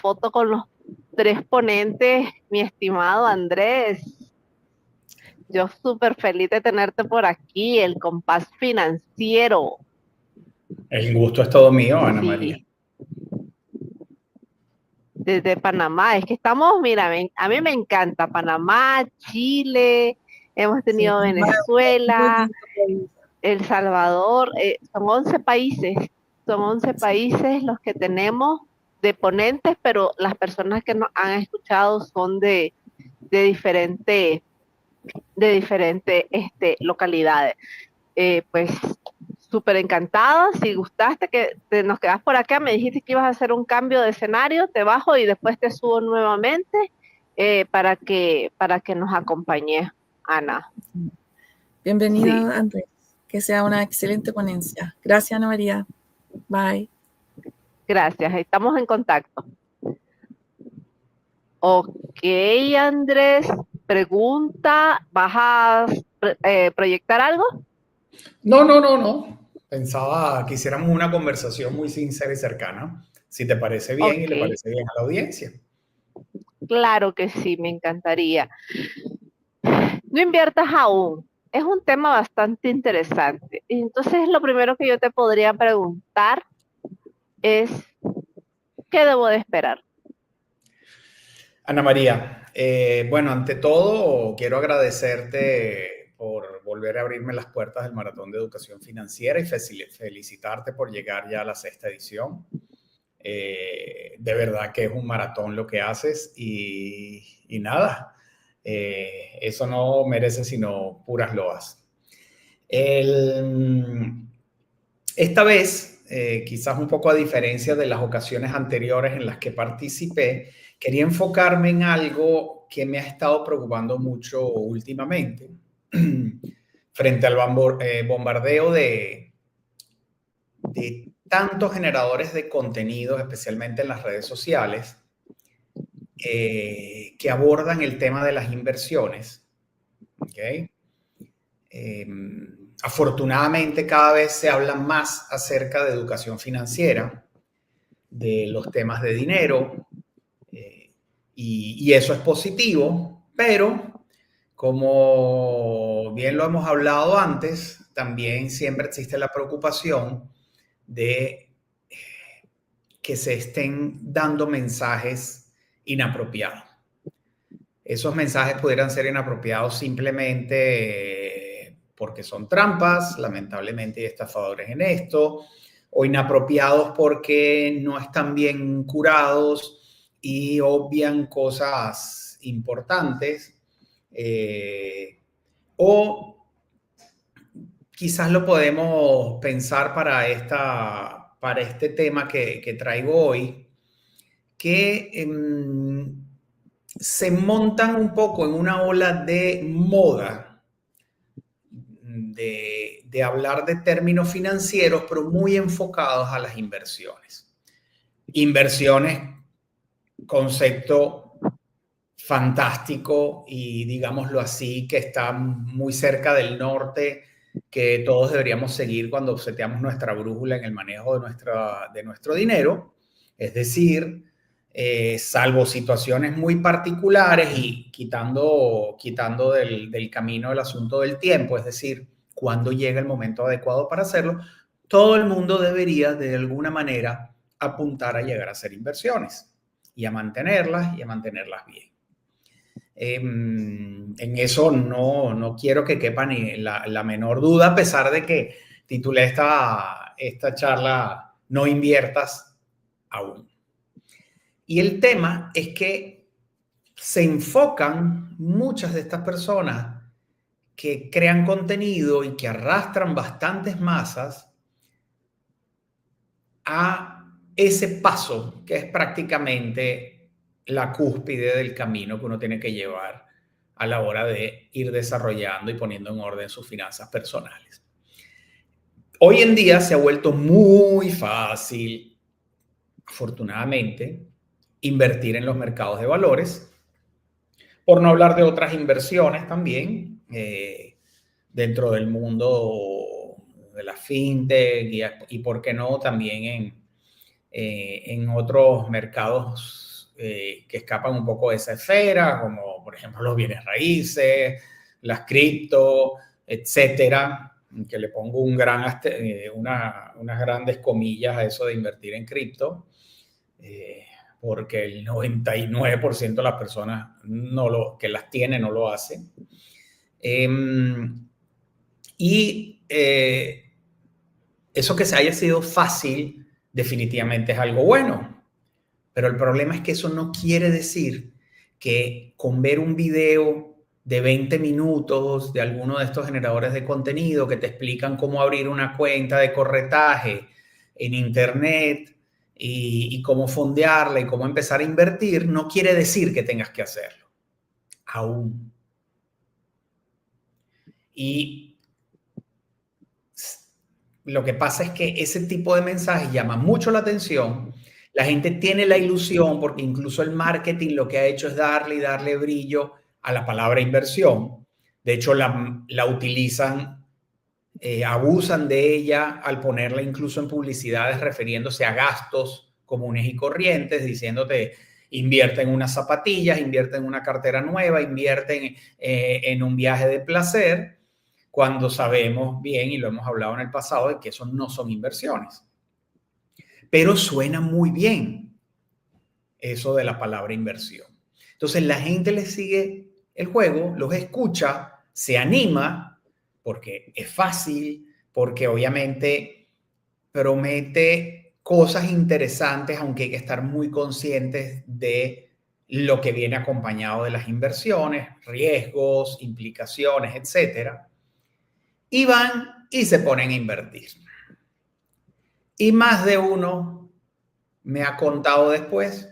foto con los tres ponentes, mi estimado Andrés. Yo súper feliz de tenerte por aquí, el compás financiero. El gusto es todo mío, Ana María. Sí, desde Panamá. Es que estamos, mira, a mí me encanta Panamá, Chile, hemos Sí, tenido Panamá es un muy Venezuela, lindo país. El Salvador, son 11 países, son 11 Sí, países los que tenemos de ponentes, pero las personas que nos han escuchado son de diferentes localidades. Pues súper encantada, si gustaste que nos quedas por acá, me dijiste que ibas a hacer un cambio de escenario, te bajo y después te subo nuevamente para que nos acompañes, Ana. sí. Sí, Bienvenida, Andrés. Que sea una excelente ponencia. Gracias, Ana María. Bye. gracias, estamos en contacto. Ok, Andrés, pregunta, ¿vas a proyectar algo? No. Pensaba que hiciéramos una conversación muy sincera y cercana, si te parece bien y Ok, le parece bien a la audiencia. claro que sí, me encantaría. No inviertas aún. Es un tema bastante interesante. Entonces, lo primero que yo te podría preguntar es, ¿qué debo de esperar? Ana María, bueno, ante todo quiero agradecerte por volver a abrirme las puertas del Maratón de Educación Financiera y felicitarte por llegar ya a la sexta edición. De verdad que es un maratón lo que haces y nada, eso no merece sino puras loas. El, esta vez, quizás un poco a diferencia de las ocasiones anteriores en las que participé, quería enfocarme en algo que me ha estado preocupando mucho últimamente frente al bombardeo de tantos generadores de contenido, especialmente en las redes sociales, que abordan el tema de las inversiones. ¿Okay? Eh, Afortunadamente cada vez se habla más acerca de educación financiera, de los temas de dinero, y eso es positivo, pero como bien lo hemos hablado antes, también siempre existe la preocupación de que se estén dando mensajes inapropiados. Esos mensajes pudieran ser inapropiados simplemente porque son trampas, lamentablemente hay estafadores en esto, o inapropiados porque no están bien curados y obvian cosas importantes, o quizás lo podemos pensar para este tema que traigo hoy, que se montan un poco en una ola de moda de hablar de términos financieros, pero muy enfocados a las inversiones. Inversiones, concepto fantástico y digámoslo así, que está muy cerca del norte, que todos deberíamos seguir cuando seteamos nuestra brújula en el manejo de nuestro dinero. Es decir, salvo situaciones muy particulares y quitando del camino el asunto del tiempo, es decir, cuando llega el momento adecuado para hacerlo, todo el mundo debería de alguna manera apuntar a llegar a hacer inversiones y a mantenerlas bien. En eso no quiero que quepa ni la menor duda, a pesar de que titulé esta charla No inviertas aún. Y el tema es que se enfocan muchas de estas personas que crean contenido y que arrastran bastantes masas a ese paso que es prácticamente la cúspide del camino que uno tiene que llevar a la hora de ir desarrollando y poniendo en orden sus finanzas personales. Hoy en día se ha vuelto muy fácil, afortunadamente, invertir en los mercados de valores, por no hablar de otras inversiones también, dentro del mundo de la fintech y por qué no también en otros mercados que escapan un poco de esa esfera, como por ejemplo los bienes raíces, las cripto, etcétera, que le pongo unas grandes comillas a eso de invertir en cripto, porque el 99% de las personas que las tiene no lo hacen. Eso que se haya sido fácil definitivamente es algo bueno, pero el problema es que eso no quiere decir que con ver un video de 20 minutos de alguno de estos generadores de contenido que te explican cómo abrir una cuenta de corretaje en internet y cómo fondearla y cómo empezar a invertir, no quiere decir que tengas que hacerlo. Aún. Y lo que pasa es que ese tipo de mensajes llama mucho la atención. La gente tiene la ilusión, porque incluso el marketing lo que ha hecho es darle y darle brillo a la palabra inversión. De hecho, la utilizan, abusan de ella al ponerla incluso en publicidades refiriéndose a gastos comunes y corrientes, diciéndote invierte en unas zapatillas, invierte en una cartera nueva, invierte en un viaje de placer, cuando sabemos bien, y lo hemos hablado en el pasado, de que eso no son inversiones. Pero suena muy bien eso de la palabra inversión. Entonces la gente les sigue el juego, los escucha, se anima, porque es fácil, porque obviamente promete cosas interesantes, aunque hay que estar muy conscientes de lo que viene acompañado de las inversiones, riesgos, implicaciones, etcétera. Y van y se ponen a invertir. Y más de uno me ha contado después,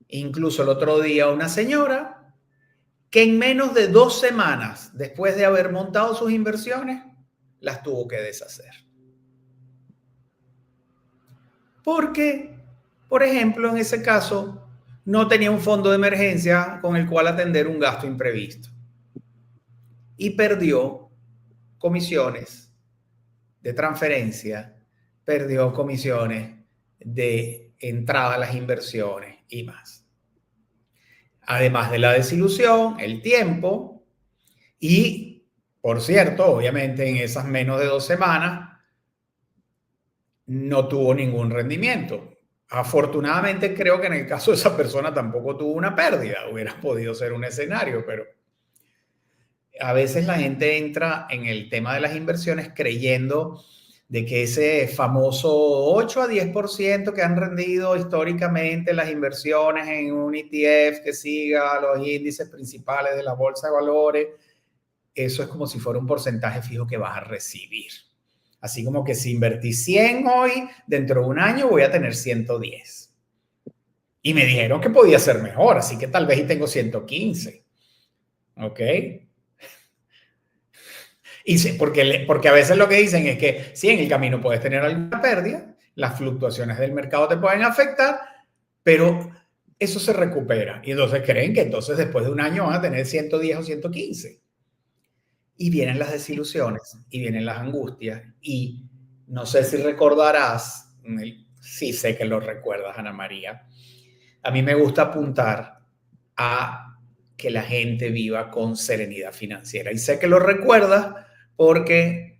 incluso el otro día, una señora que en menos de 2 semanas después de haber montado sus inversiones, las tuvo que deshacer. Porque, por ejemplo, en ese caso, no tenía un fondo de emergencia con el cual atender un gasto imprevisto. Y perdió comisiones de transferencia, perdió comisiones de entrada a las inversiones y más. Además de la desilusión, el tiempo y, por cierto, obviamente en esas menos de 2 semanas no tuvo ningún rendimiento. Afortunadamente creo que en el caso de esa persona tampoco tuvo una pérdida. Hubiera podido ser un escenario, pero a veces la gente entra en el tema de las inversiones creyendo de que ese famoso 8 a 10% que han rendido históricamente las inversiones en un ETF que siga los índices principales de la bolsa de valores, eso es como si fuera un porcentaje fijo que vas a recibir. Así como que si invertí 100 hoy, dentro de un año voy a tener 110. Y me dijeron que podía ser mejor, así que tal vez y tengo 115. ¿Ok? Y sí, porque a veces lo que dicen es que sí, en el camino puedes tener alguna pérdida, las fluctuaciones del mercado te pueden afectar, pero eso se recupera. Y entonces creen que entonces después de un año van a tener 110 o 115. Y vienen las desilusiones, y vienen las angustias. Y no sé si recordarás, sí sé que lo recuerdas, Ana María. A mí me gusta apuntar a que la gente viva con serenidad financiera. Y sé que lo recuerdas porque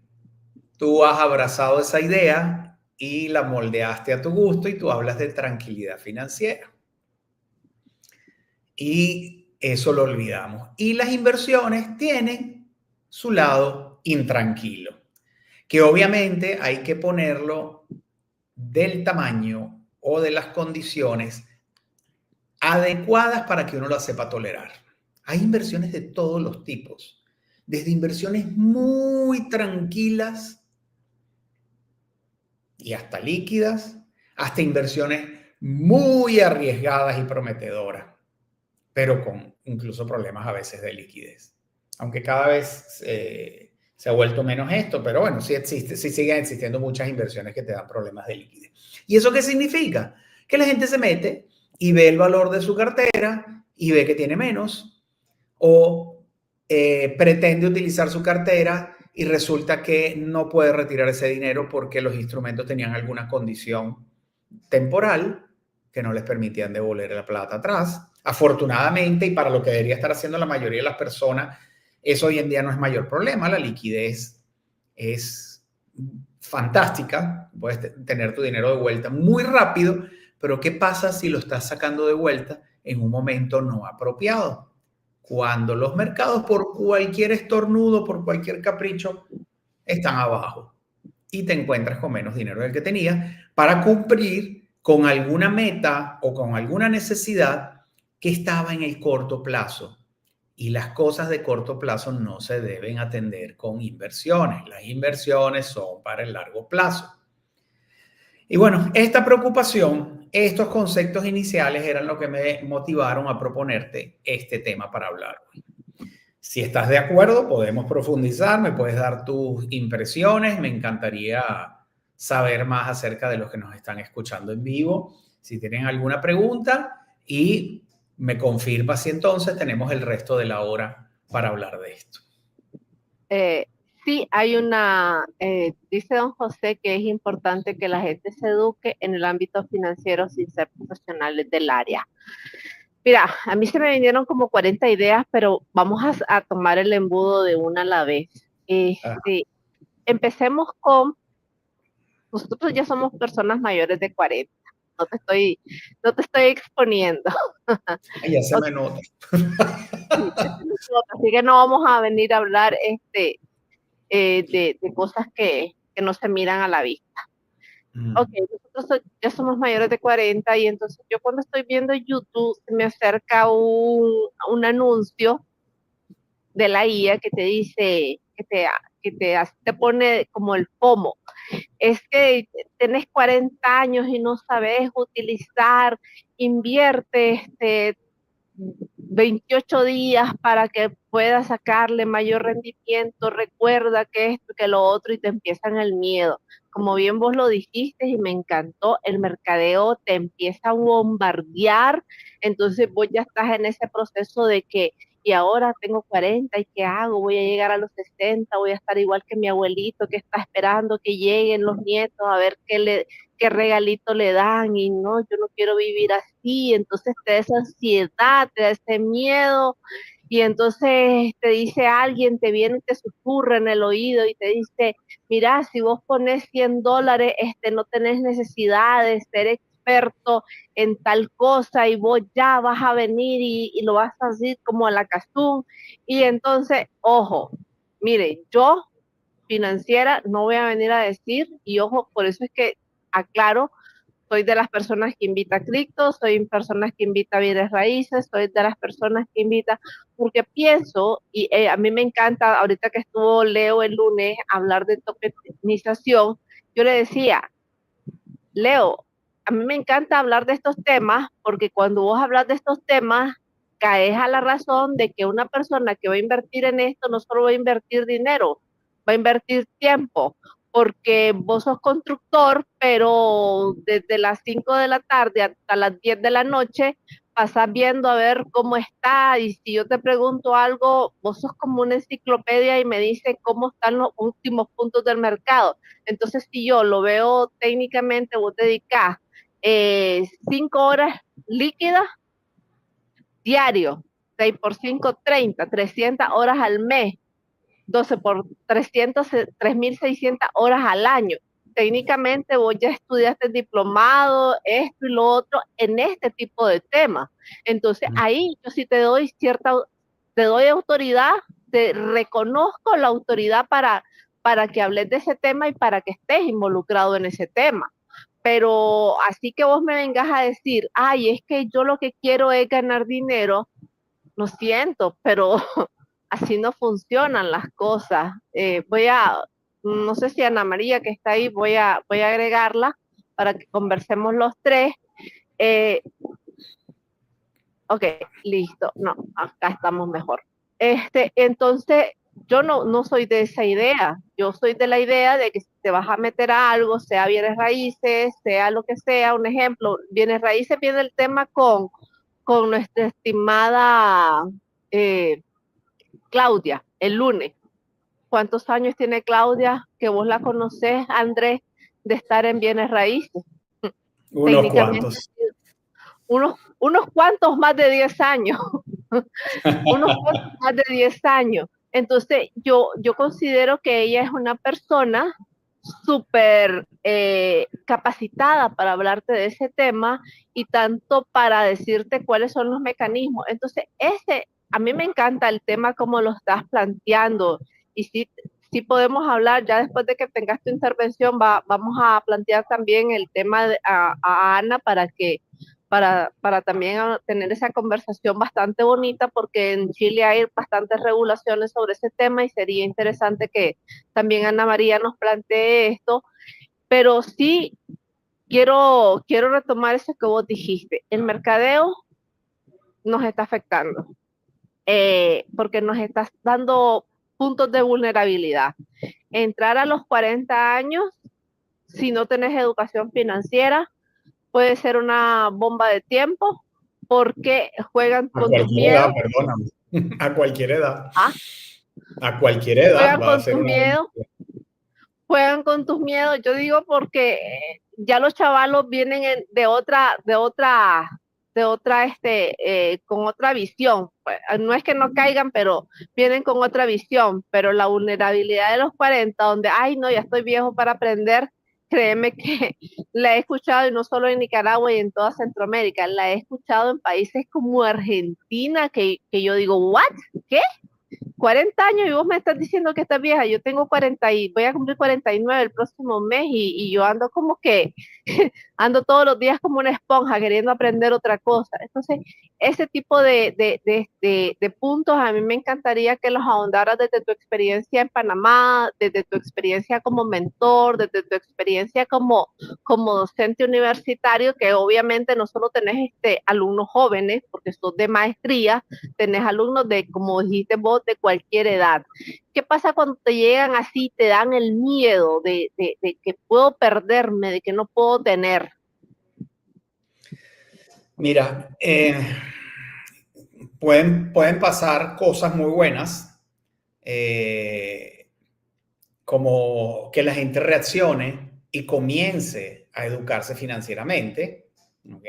tú has abrazado esa idea y la moldeaste a tu gusto y tú hablas de tranquilidad financiera. Y eso lo olvidamos. Y las inversiones tienen su lado intranquilo, que obviamente hay que ponerlo del tamaño o de las condiciones adecuadas para que uno lo sepa tolerar. Hay inversiones de todos los tipos, desde inversiones muy tranquilas y hasta líquidas, hasta inversiones muy arriesgadas y prometedoras, pero con incluso problemas a veces de liquidez. Aunque cada vez se ha vuelto menos esto, pero bueno, sí siguen existiendo muchas inversiones que te dan problemas de liquidez. ¿Y eso qué significa? Que la gente se mete y ve el valor de su cartera y ve que tiene menos, o pretende utilizar su cartera y resulta que no puede retirar ese dinero porque los instrumentos tenían alguna condición temporal que no les permitían devolver la plata atrás. Afortunadamente, y para lo que debería estar haciendo la mayoría de las personas, eso hoy en día no es mayor problema. La liquidez es fantástica. Puedes tener tu dinero de vuelta muy rápido, pero ¿qué pasa si lo estás sacando de vuelta en un momento no apropiado? Cuando los mercados, por cualquier estornudo, por cualquier capricho, están abajo y te encuentras con menos dinero del que tenías para cumplir con alguna meta o con alguna necesidad que estaba en el corto plazo. Y las cosas de corto plazo no se deben atender con inversiones. Las inversiones son para el largo plazo. Y bueno, esta preocupación, estos conceptos iniciales eran lo que me motivaron a proponerte este tema para hablar hoy. Si estás de acuerdo, podemos profundizar, me puedes dar tus impresiones, me encantaría saber más acerca de los que nos están escuchando en vivo, si tienen alguna pregunta, y me confirma si entonces tenemos el resto de la hora para hablar de esto. Sí, hay dice don José que es importante que la gente se eduque en el ámbito financiero sin ser profesionales del área. Mira, a mí se me vinieron como 40 ideas, pero vamos a tomar el embudo de una a la vez. Empecemos con, nosotros ya somos personas mayores de 40, no te estoy exponiendo. Ya se me nota. Así que no vamos a venir a hablar de cosas que no se miran a la vista. Ok, nosotros ya somos mayores de 40 y entonces yo cuando estoy viendo YouTube me acerca un anuncio de la IA que te dice, te pone como el FOMO. Es que tenés 40 años y no sabes utilizar, invierte 28 días para que puedas sacarle mayor rendimiento, recuerda que esto, que lo otro, y te empiezan el miedo. Como bien vos lo dijiste y me encantó, el mercadeo te empieza a bombardear, entonces vos ya estás en ese proceso de que, y ahora tengo 40, ¿y qué hago? Voy a llegar a los 60, voy a estar igual que mi abuelito que está esperando que lleguen los nietos a ver qué regalito le dan, y no, yo no quiero vivir así. Entonces te da esa ansiedad, te da ese miedo, y entonces te dice alguien, te viene y te susurra en el oído y te dice, mira, si vos pones $100, no tenés necesidad de ser experto en tal cosa y vos ya vas a venir y lo vas a hacer como a la castún. Y entonces, ojo, mire, yo financiera no voy a venir a decir, y ojo, por eso es que aclaro, soy de las personas que invita a cripto, soy personas que invita a bienes raíces, soy de las personas que invita, porque pienso, y a mí me encanta, ahorita que estuvo Leo el lunes, hablar de tokenización, yo le decía, Leo, a mí me encanta hablar de estos temas, porque cuando vos hablas de estos temas, caes a la razón de que una persona que va a invertir en esto no solo va a invertir dinero, va a invertir tiempo, porque vos sos constructor, pero desde las 5 de la tarde hasta las 10 de la noche pasas viendo a ver cómo está, y si yo te pregunto algo, vos sos como una enciclopedia y me dices cómo están los últimos puntos del mercado. Entonces, si yo lo veo técnicamente, vos dedicás 5 horas líquidas diario, 6 por 5, 30, 300 horas al mes, 12 por 300, 3.600 horas al año. Técnicamente vos ya estudiaste diplomado, esto y lo otro, en este tipo de temas. Entonces ahí yo sí te doy autoridad, te reconozco la autoridad para que hables de ese tema y para que estés involucrado en ese tema. Pero así que vos me vengas a decir, ay, es que yo lo que quiero es ganar dinero, lo siento, pero así no funcionan las cosas. No sé si Ana María que está ahí, voy a agregarla para que conversemos los tres. Ok, listo. No, acá estamos mejor. Entonces, yo no soy de esa idea. Yo soy de la idea de que si te vas a meter a algo, sea bienes raíces, sea lo que sea, un ejemplo, bienes raíces viene el tema con nuestra estimada Claudia, el lunes. ¿Cuántos años tiene Claudia, que vos la conocés, Andrés, de estar en bienes raíces? Unos cuantos. unos cuantos más de 10 años, unos cuantos más de 10 años. Entonces, yo considero que ella es una persona súper capacitada para hablarte de ese tema y tanto para decirte cuáles son los mecanismos. Entonces, a mí me encanta el tema como lo estás planteando y sí podemos hablar, ya después de que tengas tu intervención, vamos a plantear también el tema a Ana para también tener esa conversación bastante bonita, porque en Chile hay bastantes regulaciones sobre ese tema y sería interesante que también Ana María nos plantee esto, pero sí quiero retomar eso que vos dijiste. El mercadeo nos está afectando, porque nos está dando puntos de vulnerabilidad. Entrar a los 40 años, si no tenés educación financiera, puede ser una bomba de tiempo, porque juegan con tus miedos. Perdóname. A cualquier edad. ¿Ah? A cualquier edad juegan va a con ser tus una miedos, juegan con tus miedos. Yo digo porque ya los chavalos vienen con otra visión. No es que no caigan, pero vienen con otra visión. Pero la vulnerabilidad de los 40, donde, ay, no, ya estoy viejo para aprender, créeme que la he escuchado, y no solo en Nicaragua y en toda Centroamérica, la he escuchado en países como Argentina, que yo digo, ¿what? ¿Qué? 40 años y vos me estás diciendo que estás vieja. Yo tengo 40 y voy a cumplir 49 el próximo mes, y yo ando como que ando todos los días como una esponja queriendo aprender otra cosa. Entonces, ese tipo de puntos a mí me encantaría que los ahondaras desde tu experiencia en Panamá, desde tu experiencia como mentor, desde tu experiencia como docente universitario, que obviamente no solo tenés alumnos jóvenes, porque sos de maestría, tenés alumnos de, como dijiste vos, de cualquier edad. ¿Qué pasa cuando te llegan así, te dan el miedo de que puedo perderme, de que no puedo tener? Mira, pueden pasar cosas muy buenas, como que la gente reaccione y comience a educarse financieramente, ¿ok?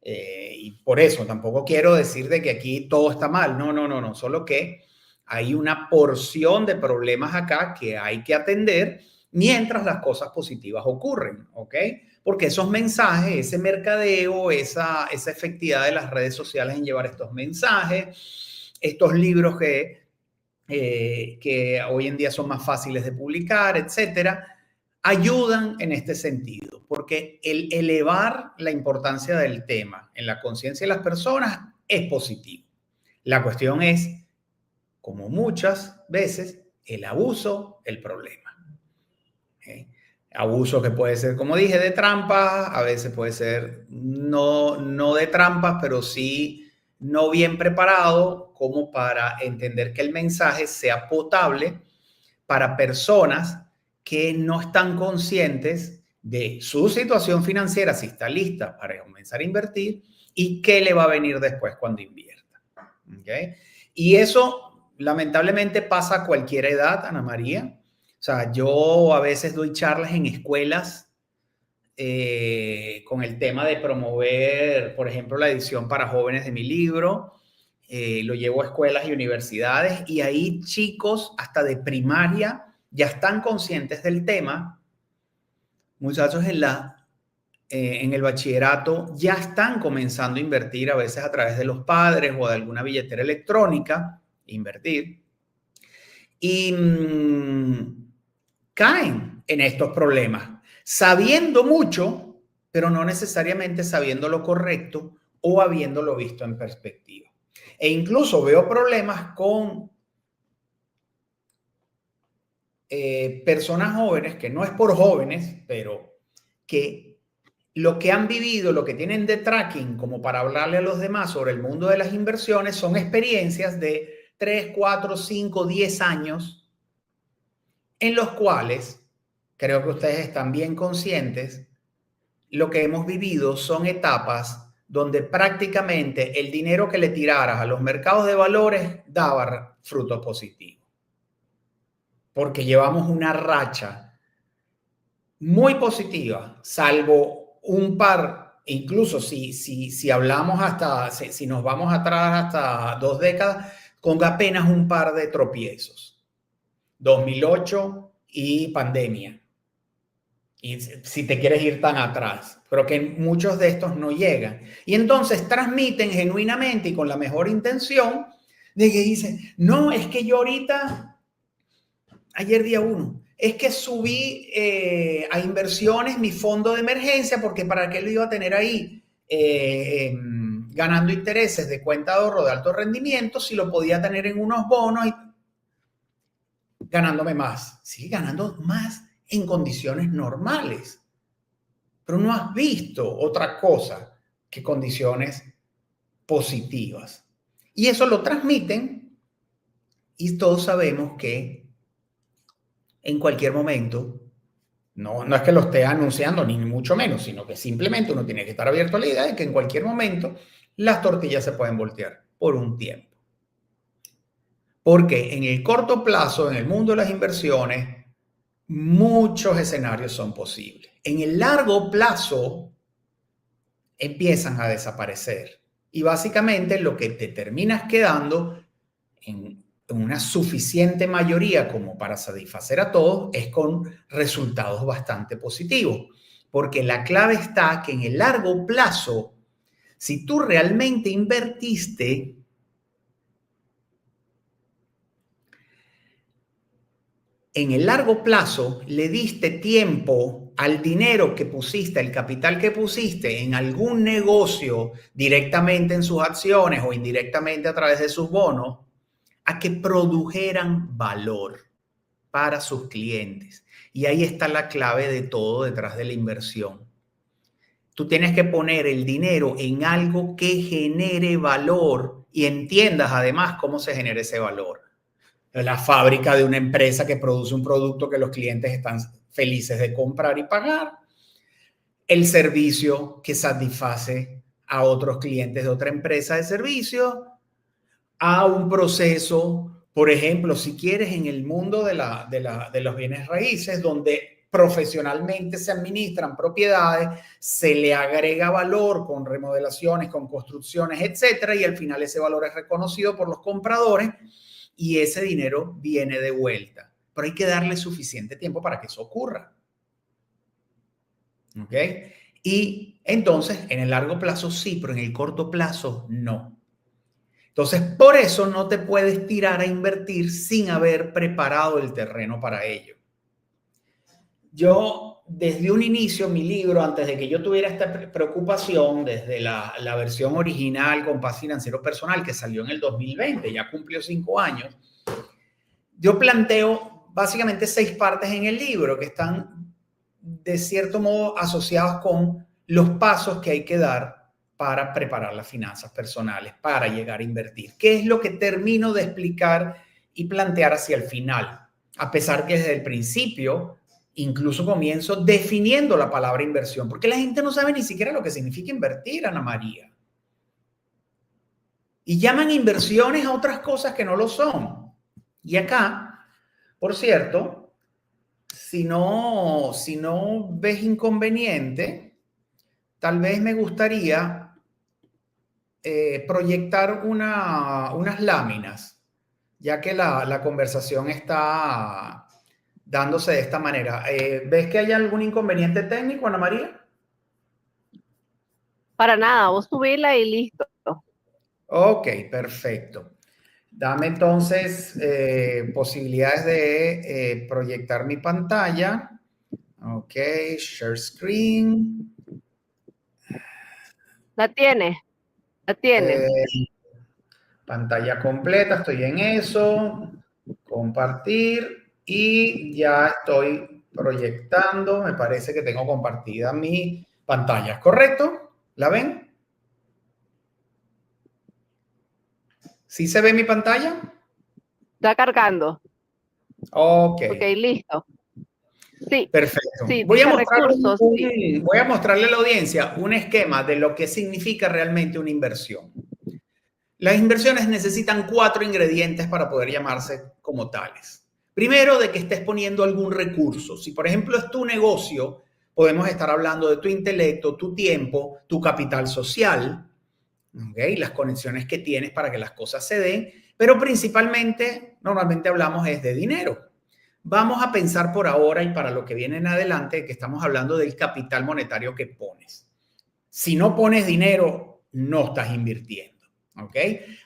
Y por eso tampoco quiero decir de que aquí todo está mal, no, solo que hay una porción de problemas acá que hay que atender mientras las cosas positivas ocurren, ¿ok? Porque esos mensajes, ese mercadeo, esa efectividad de las redes sociales en llevar estos mensajes, estos libros que hoy en día son más fáciles de publicar, etcétera, ayudan en este sentido, porque el elevar la importancia del tema en la conciencia de las personas es positivo. La cuestión es, como muchas veces, el abuso, el problema. ¿Okay? Abuso que puede ser, como dije, de trampas, a veces puede ser no de trampas, pero sí no bien preparado, como para entender que el mensaje sea potable para personas que no están conscientes de su situación financiera, si está lista para comenzar a invertir, y qué le va a venir después cuando invierta. ¿Okay? Y eso lamentablemente pasa a cualquier edad, Ana María. O sea, yo a veces doy charlas en escuelas con el tema de promover, por ejemplo, la edición para jóvenes de mi libro. Lo llevo a escuelas y universidades, y ahí chicos hasta de primaria ya están conscientes del tema. Muchachos en el bachillerato ya están comenzando a invertir, a veces a través de los padres o de alguna billetera electrónica, invertir. Y caen en estos problemas, sabiendo mucho, pero no necesariamente sabiendo lo correcto o habiéndolo visto en perspectiva. E incluso veo problemas con personas jóvenes, que no es por jóvenes, pero que lo que han vivido, lo que tienen de tracking como para hablarle a los demás sobre el mundo de las inversiones, son experiencias de 3, 4, 5, 10 años, en los cuales, creo que ustedes están bien conscientes, lo que hemos vivido son etapas donde prácticamente el dinero que le tiraras a los mercados de valores daba frutos positivos. Porque llevamos una racha muy positiva, salvo un par incluso si hablamos si nos vamos atrás hasta 2 décadas, con apenas un par de tropiezos. 2008 y pandemia. Y si te quieres ir tan atrás, pero que muchos de estos no llegan. Y entonces transmiten genuinamente y con la mejor intención de que dicen, no, es que yo ahorita, ayer día 1, es que subí a inversiones mi fondo de emergencia porque para qué lo iba a tener ahí ganando intereses de cuenta de ahorro de alto rendimiento si lo podía tener en unos bonos y ganándome más. Sí, ganando más en condiciones normales. Pero no has visto otra cosa que condiciones positivas. Y eso lo transmiten y todos sabemos que en cualquier momento, no es que lo esté anunciando ni mucho menos, sino que simplemente uno tiene que estar abierto a la idea de que en cualquier momento las tortillas se pueden voltear por un tiempo. Porque en el corto plazo, en el mundo de las inversiones, muchos escenarios son posibles. En el largo plazo empiezan a desaparecer y básicamente lo que te terminas quedando en una suficiente mayoría como para satisfacer a todos es con resultados bastante positivos, porque la clave está que en el largo plazo, si tú realmente invertiste, en el largo plazo le diste tiempo al dinero que pusiste, el capital que pusiste en algún negocio directamente en sus acciones o indirectamente a través de sus bonos, a que produjeran valor para sus clientes. Y ahí está la clave de todo detrás de la inversión. Tú tienes que poner el dinero en algo que genere valor y entiendas además cómo se genera ese valor. La fábrica de una empresa que produce un producto que los clientes están felices de comprar y pagar. El servicio que satisface a otros clientes de otra empresa de servicio. A un proceso, por ejemplo, si quieres, en el mundo de los bienes raíces, donde profesionalmente se administran propiedades, se le agrega valor con remodelaciones, con construcciones, etcétera, y al final ese valor es reconocido por los compradores y ese dinero viene de vuelta. Pero hay que darle suficiente tiempo para que eso ocurra. ¿Ok? Y entonces, en el largo plazo sí, pero en el corto plazo no. Entonces, por eso no te puedes tirar a invertir sin haber preparado el terreno para ello. Yo, desde un inicio, mi libro, antes de que yo tuviera esta preocupación, desde la versión original con Paz Financiero Personal, que salió en el 2020, ya cumplió 5 años, yo planteo básicamente 6 partes en el libro que están, de cierto modo, asociados con los pasos que hay que dar para preparar las finanzas personales, para llegar a invertir. ¿Qué es lo que termino de explicar y plantear hacia el final? A pesar que desde el principio, incluso comienzo definiendo la palabra inversión, porque la gente no sabe ni siquiera lo que significa invertir, Ana María. Y llaman inversiones a otras cosas que no lo son. Y acá, por cierto, si no ves inconveniente, tal vez me gustaría proyectar unas láminas, ya que la conversación está dándose de esta manera. ¿Ves que hay algún inconveniente técnico, Ana María? Para nada, vos subila y listo. Ok, perfecto. Dame entonces posibilidades de proyectar mi pantalla. Ok, share screen. La tienes. Pantalla completa, estoy en eso. Compartir y ya estoy proyectando. Me parece que tengo compartida mi pantalla, ¿correcto? ¿La ven? ¿Sí se ve mi pantalla? Está cargando. Ok. Ok, listo. Sí. Perfecto. Sí, Voy a mostrarle a la audiencia un esquema de lo que significa realmente una inversión. Las inversiones necesitan 4 ingredientes para poder llamarse como tales. Primero, de que estés poniendo algún recurso. Si, por ejemplo, es tu negocio, podemos estar hablando de tu intelecto, tu tiempo, tu capital social, ¿okay? Las conexiones que tienes para que las cosas se den, pero principalmente, normalmente hablamos es de dinero. Vamos a pensar por ahora y para lo que viene en adelante que estamos hablando del capital monetario que pones. Si no pones dinero, no estás invirtiendo, ¿ok?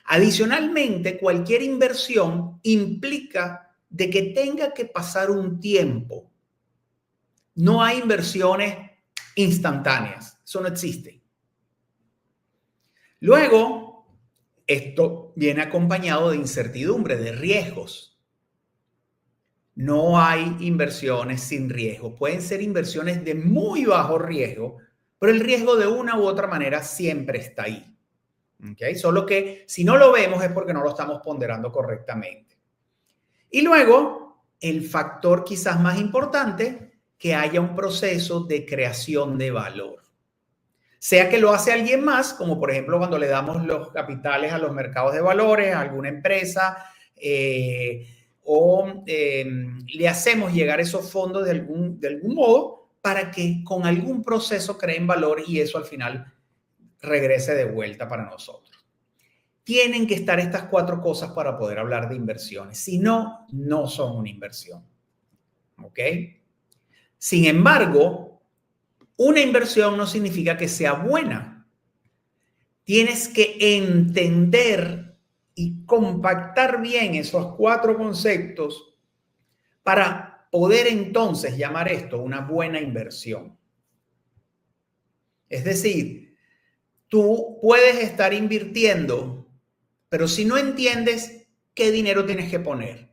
Adicionalmente, cualquier inversión implica de que tenga que pasar un tiempo. No hay inversiones instantáneas, eso no existe. Luego, esto viene acompañado de incertidumbre, de riesgos. No hay inversiones sin riesgo. Pueden ser inversiones de muy bajo riesgo, pero el riesgo de una u otra manera siempre está ahí. ¿Okay? Solo que si no lo vemos es porque no lo estamos ponderando correctamente. Y luego, el factor quizás más importante, que haya un proceso de creación de valor. Sea que lo hace alguien más, como por ejemplo cuando le damos los capitales a los mercados de valores, a alguna empresa, le hacemos llegar esos fondos de algún modo para que con algún proceso creen valor y eso al final regrese de vuelta para nosotros. Tienen que estar estas 4 cosas para poder hablar de inversiones. Si no, no son una inversión. ¿Ok? Sin embargo, una inversión no significa que sea buena. Tienes que entender y compactar bien esos 4 conceptos para poder entonces llamar esto una buena inversión. Es decir, tú puedes estar invirtiendo, pero si no entiendes qué dinero tienes que poner,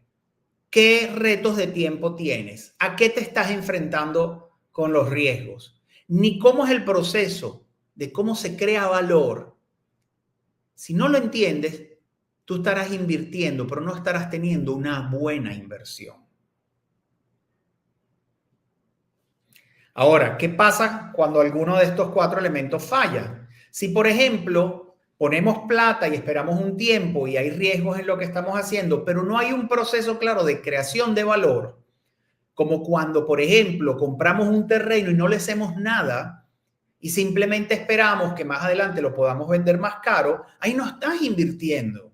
qué retos de tiempo tienes, a qué te estás enfrentando con los riesgos, ni cómo es el proceso de cómo se crea valor, si no lo entiendes, tú estarás invirtiendo, pero no estarás teniendo una buena inversión. Ahora, ¿qué pasa cuando alguno de estos 4 elementos falla? Si, por ejemplo, ponemos plata y esperamos un tiempo y hay riesgos en lo que estamos haciendo, pero no hay un proceso claro de creación de valor, como cuando, por ejemplo, compramos un terreno y no le hacemos nada y simplemente esperamos que más adelante lo podamos vender más caro, ahí no estás invirtiendo.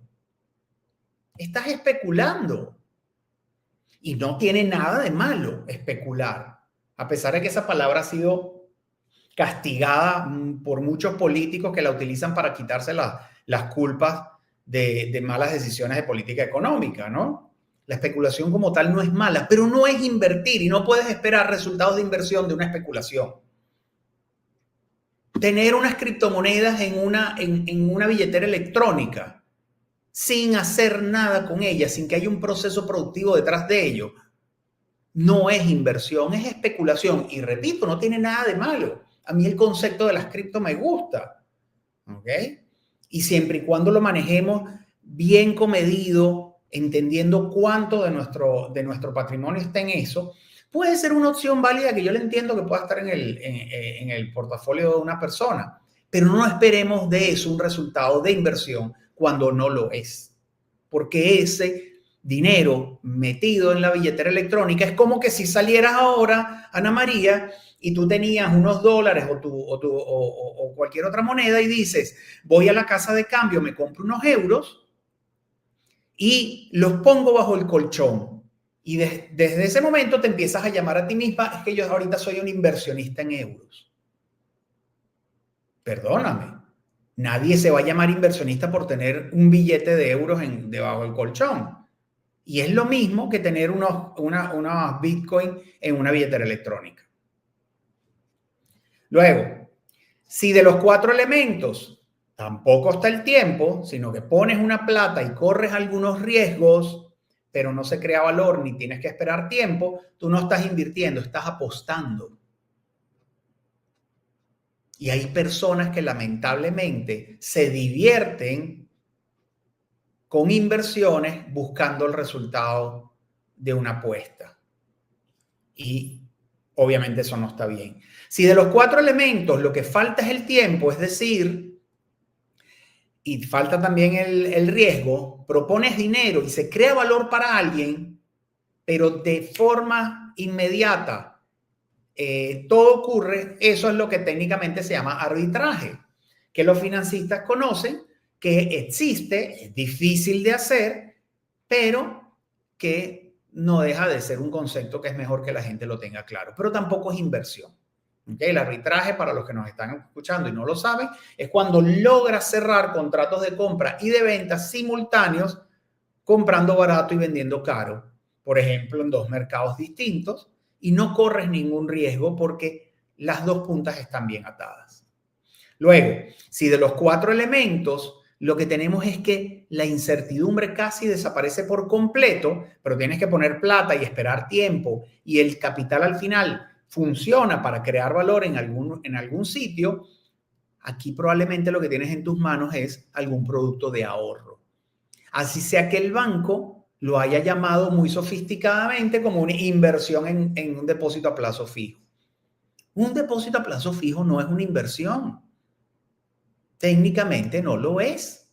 Estás especulando. Y no tiene nada de malo especular. A pesar de que esa palabra ha sido castigada por muchos políticos que la utilizan para quitarse las culpas de malas decisiones de política económica, ¿no? La especulación como tal no es mala, pero no es invertir y no puedes esperar resultados de inversión de una especulación. Tener unas criptomonedas en una billetera electrónica sin hacer nada con ellas, sin que haya un proceso productivo detrás de ello, no es inversión, es especulación. Y repito, no tiene nada de malo. A mí el concepto de las cripto me gusta. ¿Ok? Y siempre y cuando lo manejemos bien comedido, entendiendo cuánto de nuestro patrimonio está en eso, puede ser una opción válida que yo le entiendo que pueda estar en el portafolio de una persona. Pero no esperemos de eso un resultado de inversión cuando no lo es. Porque ese dinero metido en la billetera electrónica es como que si salieras ahora, Ana María, y tú tenías unos dólares o cualquier otra moneda y dices, voy a la casa de cambio, me compro unos euros y los pongo bajo el colchón. Y desde ese momento te empiezas a llamar a ti misma, es que yo ahorita soy un inversionista en euros. Perdóname. Nadie se va a llamar inversionista por tener un billete de euros debajo del colchón. Y es lo mismo que tener unos Bitcoin en una billetera electrónica. Luego, si de los 4 elementos tampoco está el tiempo, sino que pones una plata y corres algunos riesgos, pero no se crea valor ni tienes que esperar tiempo, tú no estás invirtiendo, estás apostando. Y hay personas que lamentablemente se divierten con inversiones buscando el resultado de una apuesta. Y obviamente eso no está bien. Si de los 4 elementos lo que falta es el tiempo, es decir, y falta también el riesgo, propones dinero y se crea valor para alguien, pero de forma inmediata, todo ocurre, eso es lo que técnicamente se llama arbitraje, que los financistas conocen, que existe, es difícil de hacer, pero que no deja de ser un concepto que es mejor que la gente lo tenga claro, pero tampoco es inversión. ¿Okay? El arbitraje, para los que nos están escuchando y no lo saben, es cuando logras cerrar contratos de compra y de venta simultáneos, comprando barato y vendiendo caro, por ejemplo, en dos mercados distintos, y no corres ningún riesgo porque las dos puntas están bien atadas. Luego, si de los 4 elementos lo que tenemos es que la incertidumbre casi desaparece por completo, pero tienes que poner plata y esperar tiempo, y el capital al final funciona para crear valor en algún sitio, aquí probablemente lo que tienes en tus manos es algún producto de ahorro. Así sea que el banco lo haya llamado muy sofisticadamente como una inversión en un depósito a plazo fijo. Un depósito a plazo fijo no es una inversión. Técnicamente no lo es.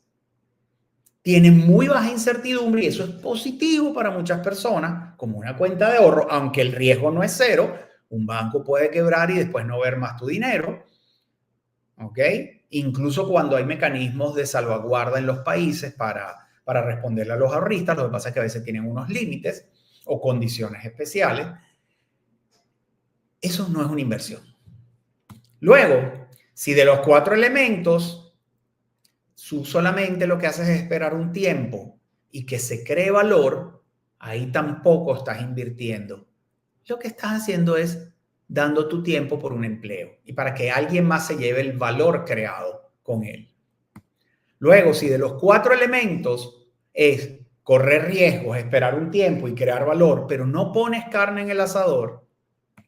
Tiene muy baja incertidumbre y eso es positivo para muchas personas, como una cuenta de ahorro, aunque el riesgo no es cero. Un banco puede quebrar y después no ver más tu dinero. ¿Ok? Incluso cuando hay mecanismos de salvaguarda en los países para responderle a los ahorristas, lo que pasa es que a veces tienen unos límites o condiciones especiales. Eso no es una inversión. Luego, si de los 4 elementos, tú solamente lo que haces es esperar un tiempo y que se cree valor, ahí tampoco estás invirtiendo. Lo que estás haciendo es dando tu tiempo por un empleo y para que alguien más se lleve el valor creado con él. Luego, si de los 4 elementos es correr riesgos, esperar un tiempo y crear valor, pero no pones carne en el asador,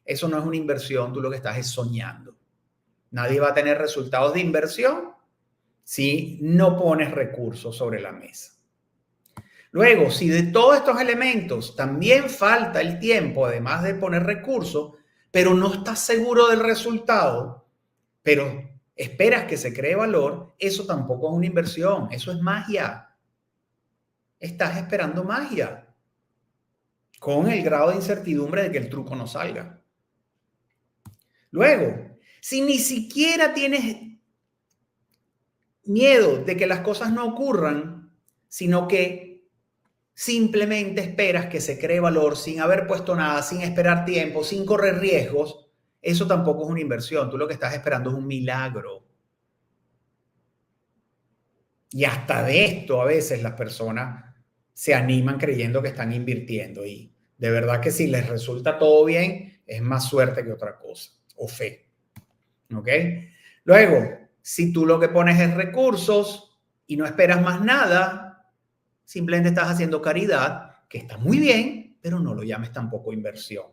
eso no es una inversión, tú lo que estás es soñando. Nadie va a tener resultados de inversión si no pones recursos sobre la mesa. Luego, si de todos estos elementos también falta el tiempo, además de poner recursos, pero no estás seguro del resultado, pero esperas que se cree valor, eso tampoco es una inversión, eso es magia. Estás esperando magia, con el grado de incertidumbre de que el truco no salga. Luego, si ni siquiera tienes miedo de que las cosas no ocurran, sino que simplemente esperas que se cree valor sin haber puesto nada, sin esperar tiempo, sin correr riesgos, eso tampoco es una inversión. Tú lo que estás esperando es un milagro. Y hasta de esto a veces las personas se animan creyendo que están invirtiendo. Y de verdad que si les resulta todo bien, es más suerte que otra cosa. O fe. ¿Ok? Luego, si tú lo que pones es recursos y no esperas más nada, simplemente estás haciendo caridad, que está muy bien, pero no lo llames tampoco inversión.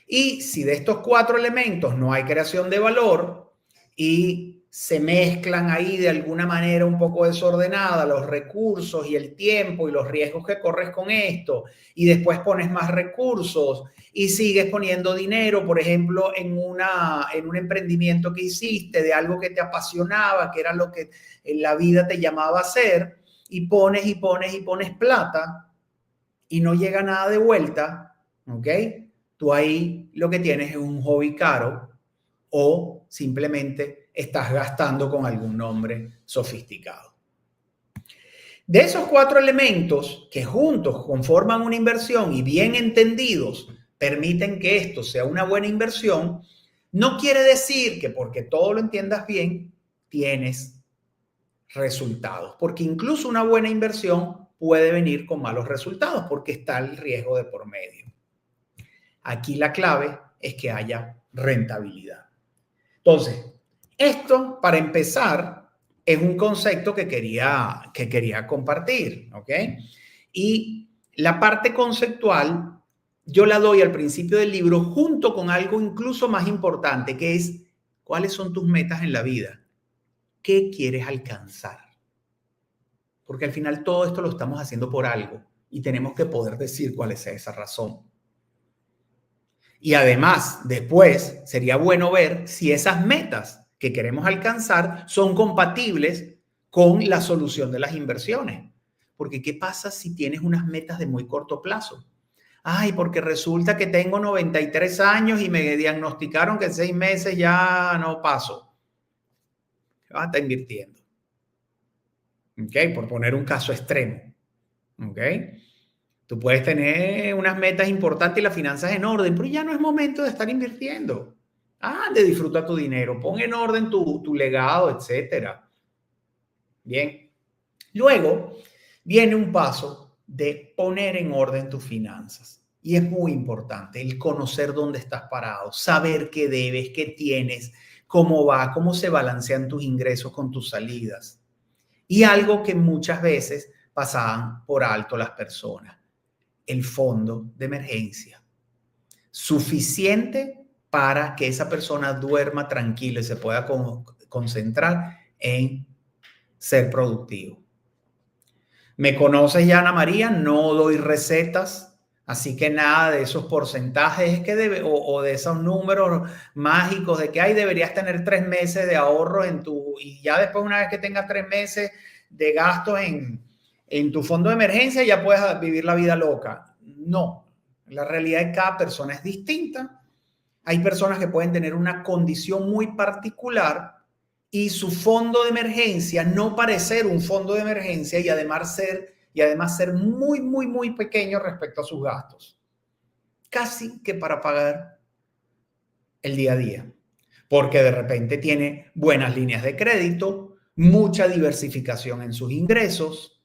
Y si de estos 4 elementos no hay creación de valor y se mezclan ahí de alguna manera un poco desordenada los recursos y el tiempo y los riesgos que corres con esto, y después pones más recursos y sigues poniendo dinero, por ejemplo, en un emprendimiento que hiciste, de algo que te apasionaba, que era lo que en la vida te llamaba a hacer, y pones plata y no llega nada de vuelta, ¿ok? Tú ahí lo que tienes es un hobby caro o simplemente estás gastando con algún nombre sofisticado. De esos 4 elementos que juntos conforman una inversión y bien entendidos permiten que esto sea una buena inversión, no quiere decir que porque todo lo entiendas bien, tienes resultados. Porque incluso una buena inversión puede venir con malos resultados porque está el riesgo de por medio. Aquí la clave es que haya rentabilidad. Entonces, esto, para empezar, es un concepto que quería compartir, ¿ok? Y la parte conceptual yo la doy al principio del libro junto con algo incluso más importante, que es cuáles son tus metas en la vida. ¿Qué quieres alcanzar? Porque al final todo esto lo estamos haciendo por algo y tenemos que poder decir cuál es esa razón. Y además, después sería bueno ver si esas metas que queremos alcanzar son compatibles con la solución de las inversiones. Porque ¿qué pasa si tienes unas metas de muy corto plazo? Ay, porque resulta que tengo 93 años y me diagnosticaron que en 6 meses ya no paso. Vas a estar invirtiendo. ¿Ok? Por poner un caso extremo. ¿Ok? Tú puedes tener unas metas importantes y las finanzas en orden, pero ya no es momento de estar invirtiendo. De disfruta tu dinero, pon en orden tu legado, etcétera. Bien. Luego viene un paso de poner en orden tus finanzas. Y es muy importante el conocer dónde estás parado, saber qué debes, qué tienes, cómo va, cómo se balancean tus ingresos con tus salidas. Y algo que muchas veces pasaban por alto las personas, el fondo de emergencia. Suficiente para que esa persona duerma tranquila y se pueda concentrar en ser productivo. Me conoces ya, Ana María, no doy recetas, así que nada de esos porcentajes que o de esos números mágicos de que deberías tener 3 meses de ahorro y ya después, una vez que tengas 3 meses de gasto en tu fondo de emergencia, ya puedes vivir la vida loca. No, la realidad de cada persona es distinta. Hay personas que pueden tener una condición muy particular y su fondo de emergencia no parecer un fondo de emergencia y además ser muy, muy, muy pequeño respecto a sus gastos. Casi que para pagar el día a día. Porque de repente tiene buenas líneas de crédito, mucha diversificación en sus ingresos,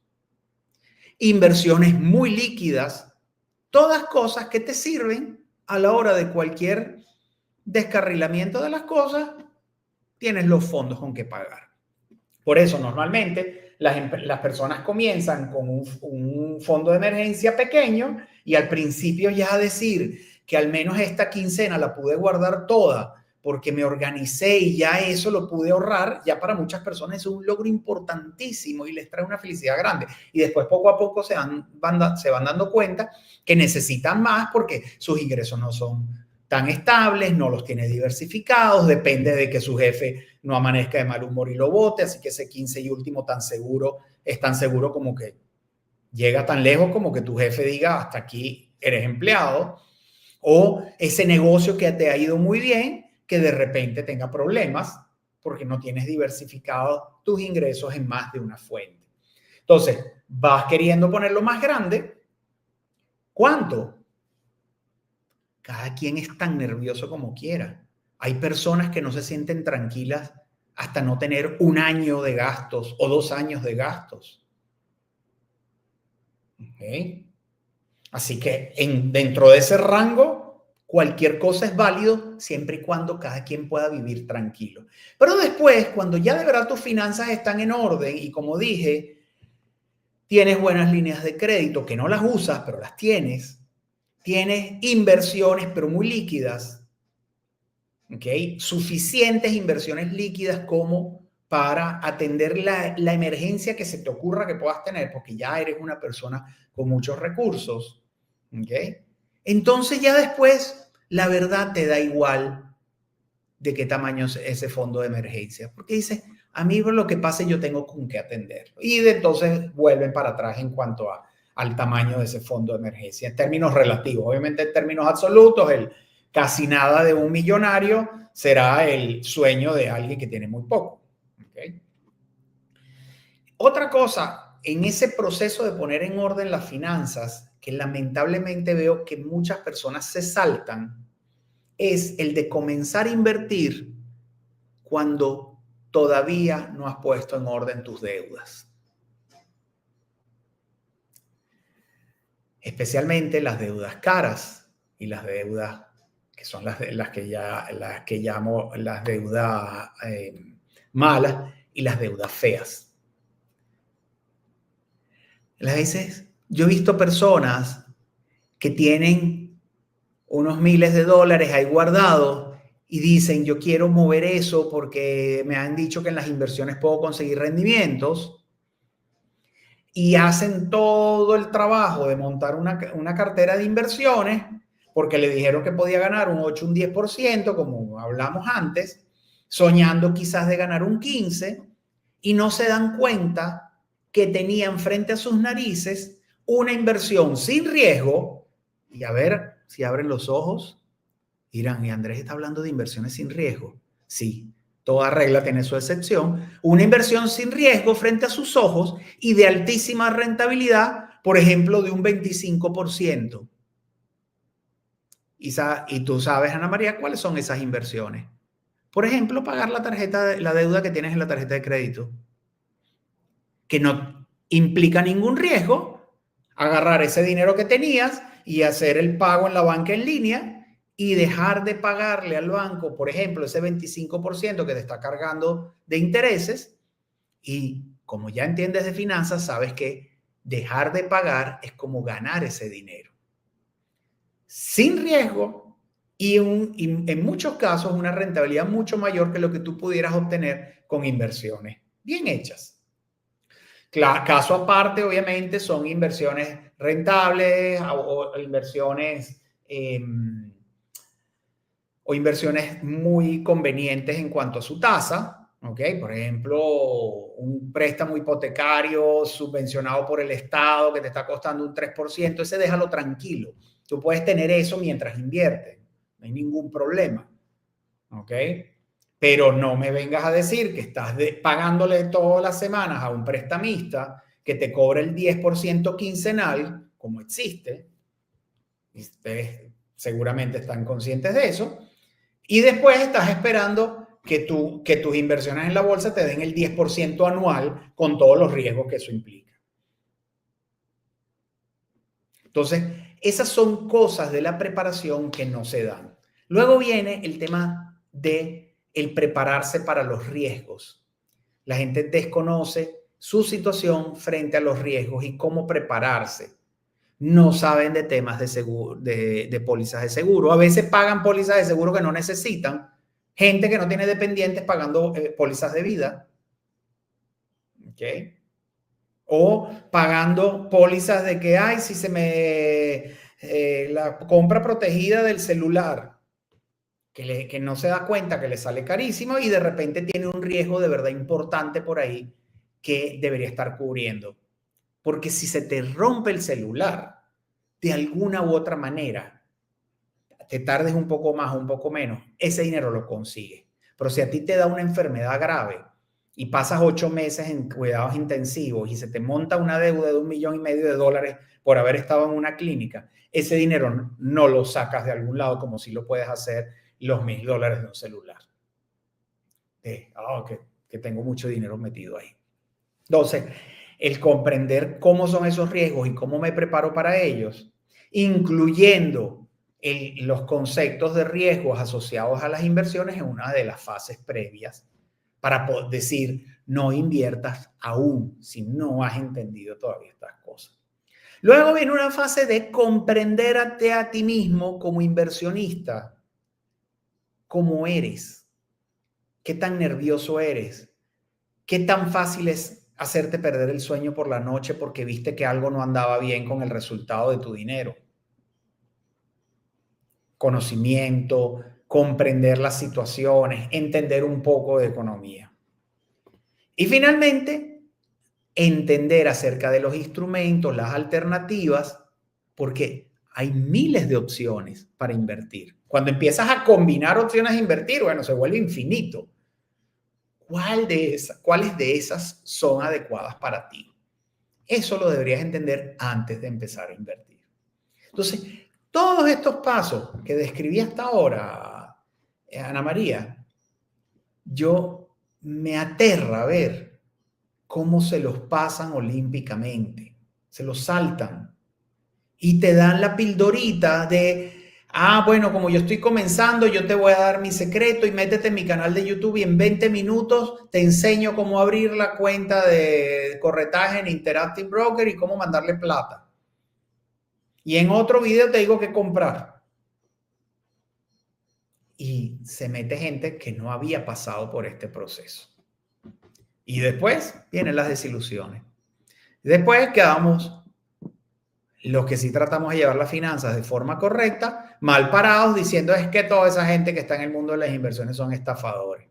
inversiones muy líquidas, todas cosas que te sirven a la hora de cualquier descarrilamiento de las cosas, tienes los fondos con que pagar. Por eso normalmente las personas comienzan con un fondo de emergencia pequeño y al principio ya decir que al menos esta quincena la pude guardar toda porque me organicé y ya eso lo pude ahorrar, ya para muchas personas es un logro importantísimo y les trae una felicidad grande. Y después poco a poco se van dando cuenta que necesitan más porque sus ingresos no son tan estables, no los tiene diversificados, depende de que su jefe no amanezca de mal humor y lo bote, así que ese 15 y último es tan seguro como que llega tan lejos como que tu jefe diga hasta aquí eres empleado, o ese negocio que te ha ido muy bien que de repente tenga problemas porque no tienes diversificado tus ingresos en más de una fuente. Entonces, vas queriendo ponerlo más grande. ¿Cuánto? Cada quien es tan nervioso como quiera. Hay personas que no se sienten tranquilas hasta no tener 1 año de gastos o 2 años de gastos. ¿Okay? Así que dentro de ese rango, cualquier cosa es válido siempre y cuando cada quien pueda vivir tranquilo. Pero después, cuando ya de verdad tus finanzas están en orden y como dije, tienes buenas líneas de crédito que no las usas, pero las tienes inversiones, pero muy líquidas, ¿ok? Suficientes inversiones líquidas como para atender la emergencia que se te ocurra que puedas tener, porque ya eres una persona con muchos recursos, ¿ok? Entonces ya después, la verdad te da igual de qué tamaño es ese fondo de emergencia, porque dices, a mí lo que pase yo tengo con qué atenderlo. Y entonces vuelven para atrás en cuanto al tamaño de ese fondo de emergencia, en términos relativos. Obviamente en términos absolutos, el casi nada de un millonario será el sueño de alguien que tiene muy poco. ¿Okay? Otra cosa, en ese proceso de poner en orden las finanzas, que lamentablemente veo que muchas personas se saltan, es el de comenzar a invertir cuando todavía no has puesto en orden tus deudas. Especialmente las deudas caras y las deudas que son las que llamo las deudas malas y las deudas feas. A veces yo he visto personas que tienen unos miles de dólares ahí guardados y dicen, yo quiero mover eso porque me han dicho que en las inversiones puedo conseguir rendimientos. Y hacen todo el trabajo de montar una cartera de inversiones porque le dijeron que podía ganar un 8, un 10%, como hablamos antes, soñando quizás de ganar un 15%, y no se dan cuenta que tenían frente a sus narices una inversión sin riesgo, Y a ver si abren los ojos. Dirán, ¿y Andrés está hablando de inversiones sin riesgo? Sí, toda regla tiene su excepción. Una inversión sin riesgo frente a sus ojos y de altísima rentabilidad, por ejemplo, de un 25%. Y tú sabes, Ana María, ¿cuáles son esas inversiones? Por ejemplo, pagar la deuda que tienes en la tarjeta de crédito, que no implica ningún riesgo, agarrar ese dinero que tenías y hacer el pago en la banca en línea y dejar de pagarle al banco, por ejemplo, ese 25% que te está cargando de intereses. Y como ya entiendes de finanzas, sabes que dejar de pagar es como ganar ese dinero. Sin riesgo y en muchos casos una rentabilidad mucho mayor que lo que tú pudieras obtener con inversiones bien hechas. Caso aparte, obviamente, son inversiones rentables o inversiones muy convenientes en cuanto a su tasa, ¿ok? Por ejemplo, un préstamo hipotecario subvencionado por el Estado que te está costando un 3%, ese déjalo tranquilo. Tú puedes tener eso mientras inviertes, no hay ningún problema, ¿ok? Pero no me vengas a decir que estás pagándole todas las semanas a un prestamista que te cobra el 10% quincenal, como existe, y ustedes seguramente están conscientes de eso, y después estás esperando que tus inversiones en la bolsa te den el 10% anual con todos los riesgos que eso implica. Entonces, esas son cosas de la preparación que no se dan. Luego viene el tema de el prepararse para los riesgos. La gente desconoce su situación frente a los riesgos y cómo prepararse. No saben de temas de seguro, de pólizas de seguro. A veces pagan pólizas de seguro que no necesitan. Gente que no tiene dependientes pagando pólizas de vida. ¿Ok? O pagando pólizas de que, ay, si se me... la compra protegida del celular, que no se da cuenta que le sale carísimo y de repente tiene un riesgo de verdad importante por ahí que debería estar cubriendo. Porque si se te rompe el celular, de alguna u otra manera, te tardes un poco más o un poco menos, ese dinero lo consigues. Pero si a ti te da una enfermedad grave y pasas 8 meses en cuidados intensivos y se te monta una deuda de $1,5 millones por haber estado en una clínica, ese dinero no lo sacas de algún lado como si lo puedes hacer los $1,000 de un celular. Que tengo mucho dinero metido ahí. Entonces, el comprender cómo son esos riesgos y cómo me preparo para ellos, incluyendo los conceptos de riesgos asociados a las inversiones, es una de las fases previas para poder decir, no inviertas aún si no has entendido todavía estas cosas. Luego viene una fase de comprenderte a ti mismo como inversionista, cómo eres, qué tan nervioso eres, qué tan fácil es hacerte perder el sueño por la noche porque viste que algo no andaba bien con el resultado de tu dinero. Conocimiento, comprender las situaciones, entender un poco de economía. Y finalmente, entender acerca de los instrumentos, las alternativas, porque hay miles de opciones para invertir. Cuando empiezas a combinar opciones de invertir, bueno, se vuelve infinito. ¿Cuáles de esas son adecuadas para ti? Eso lo deberías entender antes de empezar a invertir. Entonces, todos estos pasos que describí hasta ahora, Ana María, yo me aterra ver cómo se los pasan olímpicamente, se los saltan y te dan la pildorita de... bueno, como yo estoy comenzando, yo te voy a dar mi secreto y métete en mi canal de YouTube y en 20 minutos te enseño cómo abrir la cuenta de corretaje en Interactive Broker y cómo mandarle plata. Y en otro video te digo qué comprar. Y se mete gente que no había pasado por este proceso. Y después vienen las desilusiones. Después quedamos... los que sí tratamos de llevar las finanzas de forma correcta, mal parados, diciendo es que toda esa gente que está en el mundo de las inversiones son estafadores.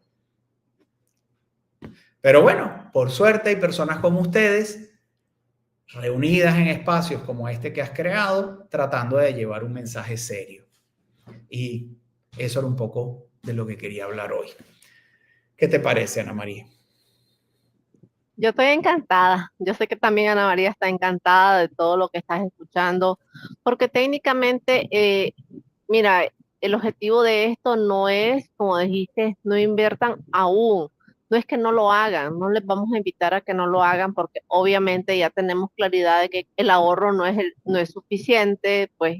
Pero bueno, por suerte hay personas como ustedes reunidas en espacios como este que has creado, tratando de llevar un mensaje serio. Y eso era un poco de lo que quería hablar hoy. ¿Qué te parece, Ana María? Yo estoy encantada. Yo sé que también Ana María está encantada de todo lo que estás escuchando, porque técnicamente, mira, el objetivo de esto no es, como dijiste, no inviertan aún. No es que no lo hagan, no les vamos a invitar a que no lo hagan, porque obviamente ya tenemos claridad de que el ahorro no es suficiente, pues,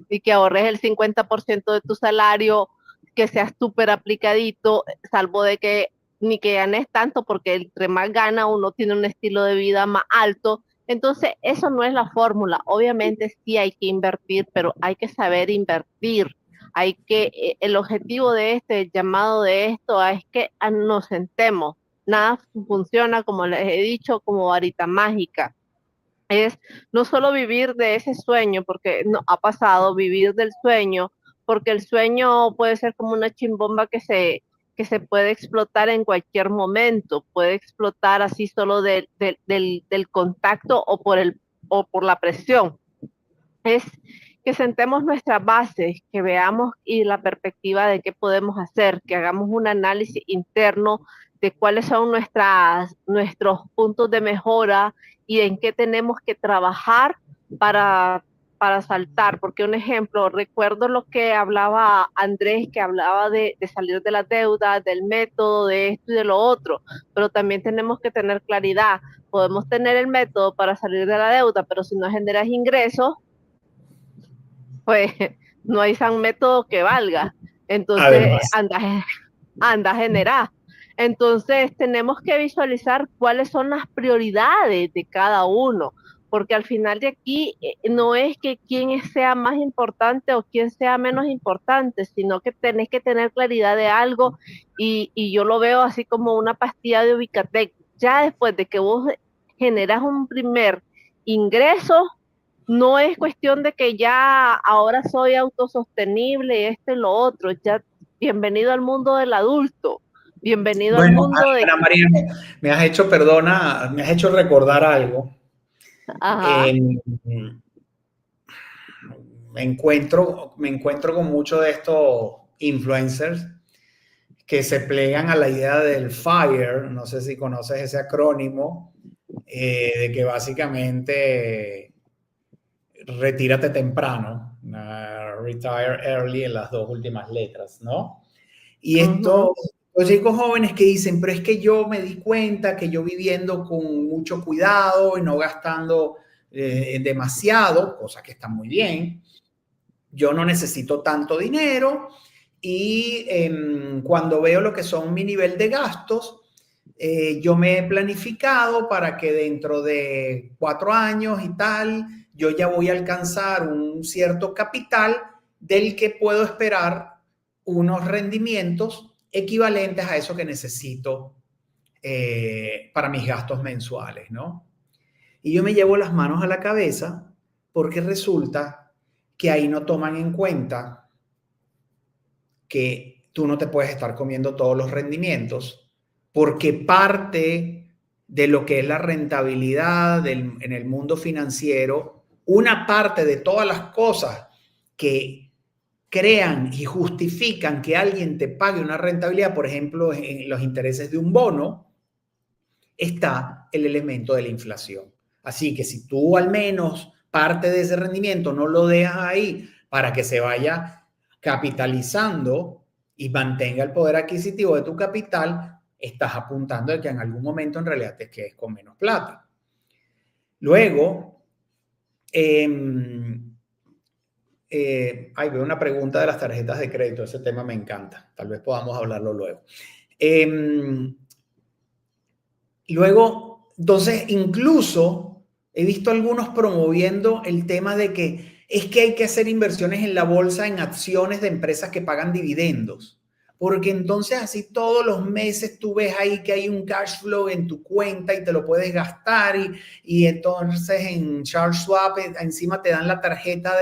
y que ahorres el 50% de tu salario, que seas súper aplicadito, salvo de que ni que ganes tanto, porque entre más gana uno tiene un estilo de vida más alto. Entonces, eso no es la fórmula. Obviamente sí hay que invertir, pero hay que saber invertir. El objetivo de el llamado de esto es que nos sentemos. Nada funciona, como les he dicho, como varita mágica. Es no solo vivir de ese sueño, porque no ha pasado, vivir del sueño, porque el sueño puede ser como una chimbomba que se puede explotar en cualquier momento, puede explotar así solo del contacto o por la presión. Es que sentemos nuestras bases, que veamos y la perspectiva de qué podemos hacer, que hagamos un análisis interno de cuáles son nuestros puntos de mejora y en qué tenemos que trabajar para, para saltar. Porque un ejemplo, recuerdo lo que hablaba Andrés, que hablaba de salir de la deuda, del método, de esto y de lo otro, pero también tenemos que tener claridad. Podemos tener el método para salir de la deuda, pero si no generas ingresos, pues no hay san método que valga. Entonces, Además, anda a generar. Entonces, tenemos que visualizar cuáles son las prioridades de cada uno, porque al final de aquí no es que quién sea más importante o quién sea menos importante, sino que tenés que tener claridad de algo y yo lo veo así como una pastilla de Ubicatec. Ya después de que vos generas un primer ingreso, no es cuestión de que ya ahora soy autosostenible, esto y lo otro. Ya, bienvenido al mundo del adulto, bienvenido al bueno, mundo de... Ana María, me has hecho, perdona, me has hecho recordar algo. Ajá. Eh, me encuentro con muchos de estos influencers que se plegan a la idea del FIRE, no sé si conoces ese acrónimo, de que básicamente retírate temprano, retire early en las dos últimas letras, ¿no? Y Uh-huh. los chicos jóvenes que dicen, pero es que yo me di cuenta que yo viviendo con mucho cuidado y no gastando demasiado, cosa que está muy bien, yo no necesito tanto dinero y cuando veo lo que son mi nivel de gastos, yo me he planificado para que dentro de 4 años y tal, yo ya voy a alcanzar un cierto capital del que puedo esperar unos rendimientos equivalentes a eso que necesito para mis gastos mensuales, ¿no? Y yo me llevo las manos a la cabeza porque resulta que ahí no toman en cuenta que tú no te puedes estar comiendo todos los rendimientos porque parte de lo que es la rentabilidad en el mundo financiero, una parte de todas las cosas que crean y justifican que alguien te pague una rentabilidad, por ejemplo, en los intereses de un bono, está el elemento de la inflación. Así que si tú al menos parte de ese rendimiento no lo dejas ahí para que se vaya capitalizando y mantenga el poder adquisitivo de tu capital, estás apuntando de que en algún momento en realidad te quedes con menos plata. Luego, veo una pregunta de las tarjetas de crédito, ese tema me encanta, tal vez podamos hablarlo luego. Luego, entonces, incluso he visto algunos promoviendo el tema de que es que hay que hacer inversiones en la bolsa, en acciones de empresas que pagan dividendos, porque entonces así todos los meses tú ves ahí que hay un cash flow en tu cuenta y te lo puedes gastar y entonces en Charles Schwab encima te dan la tarjeta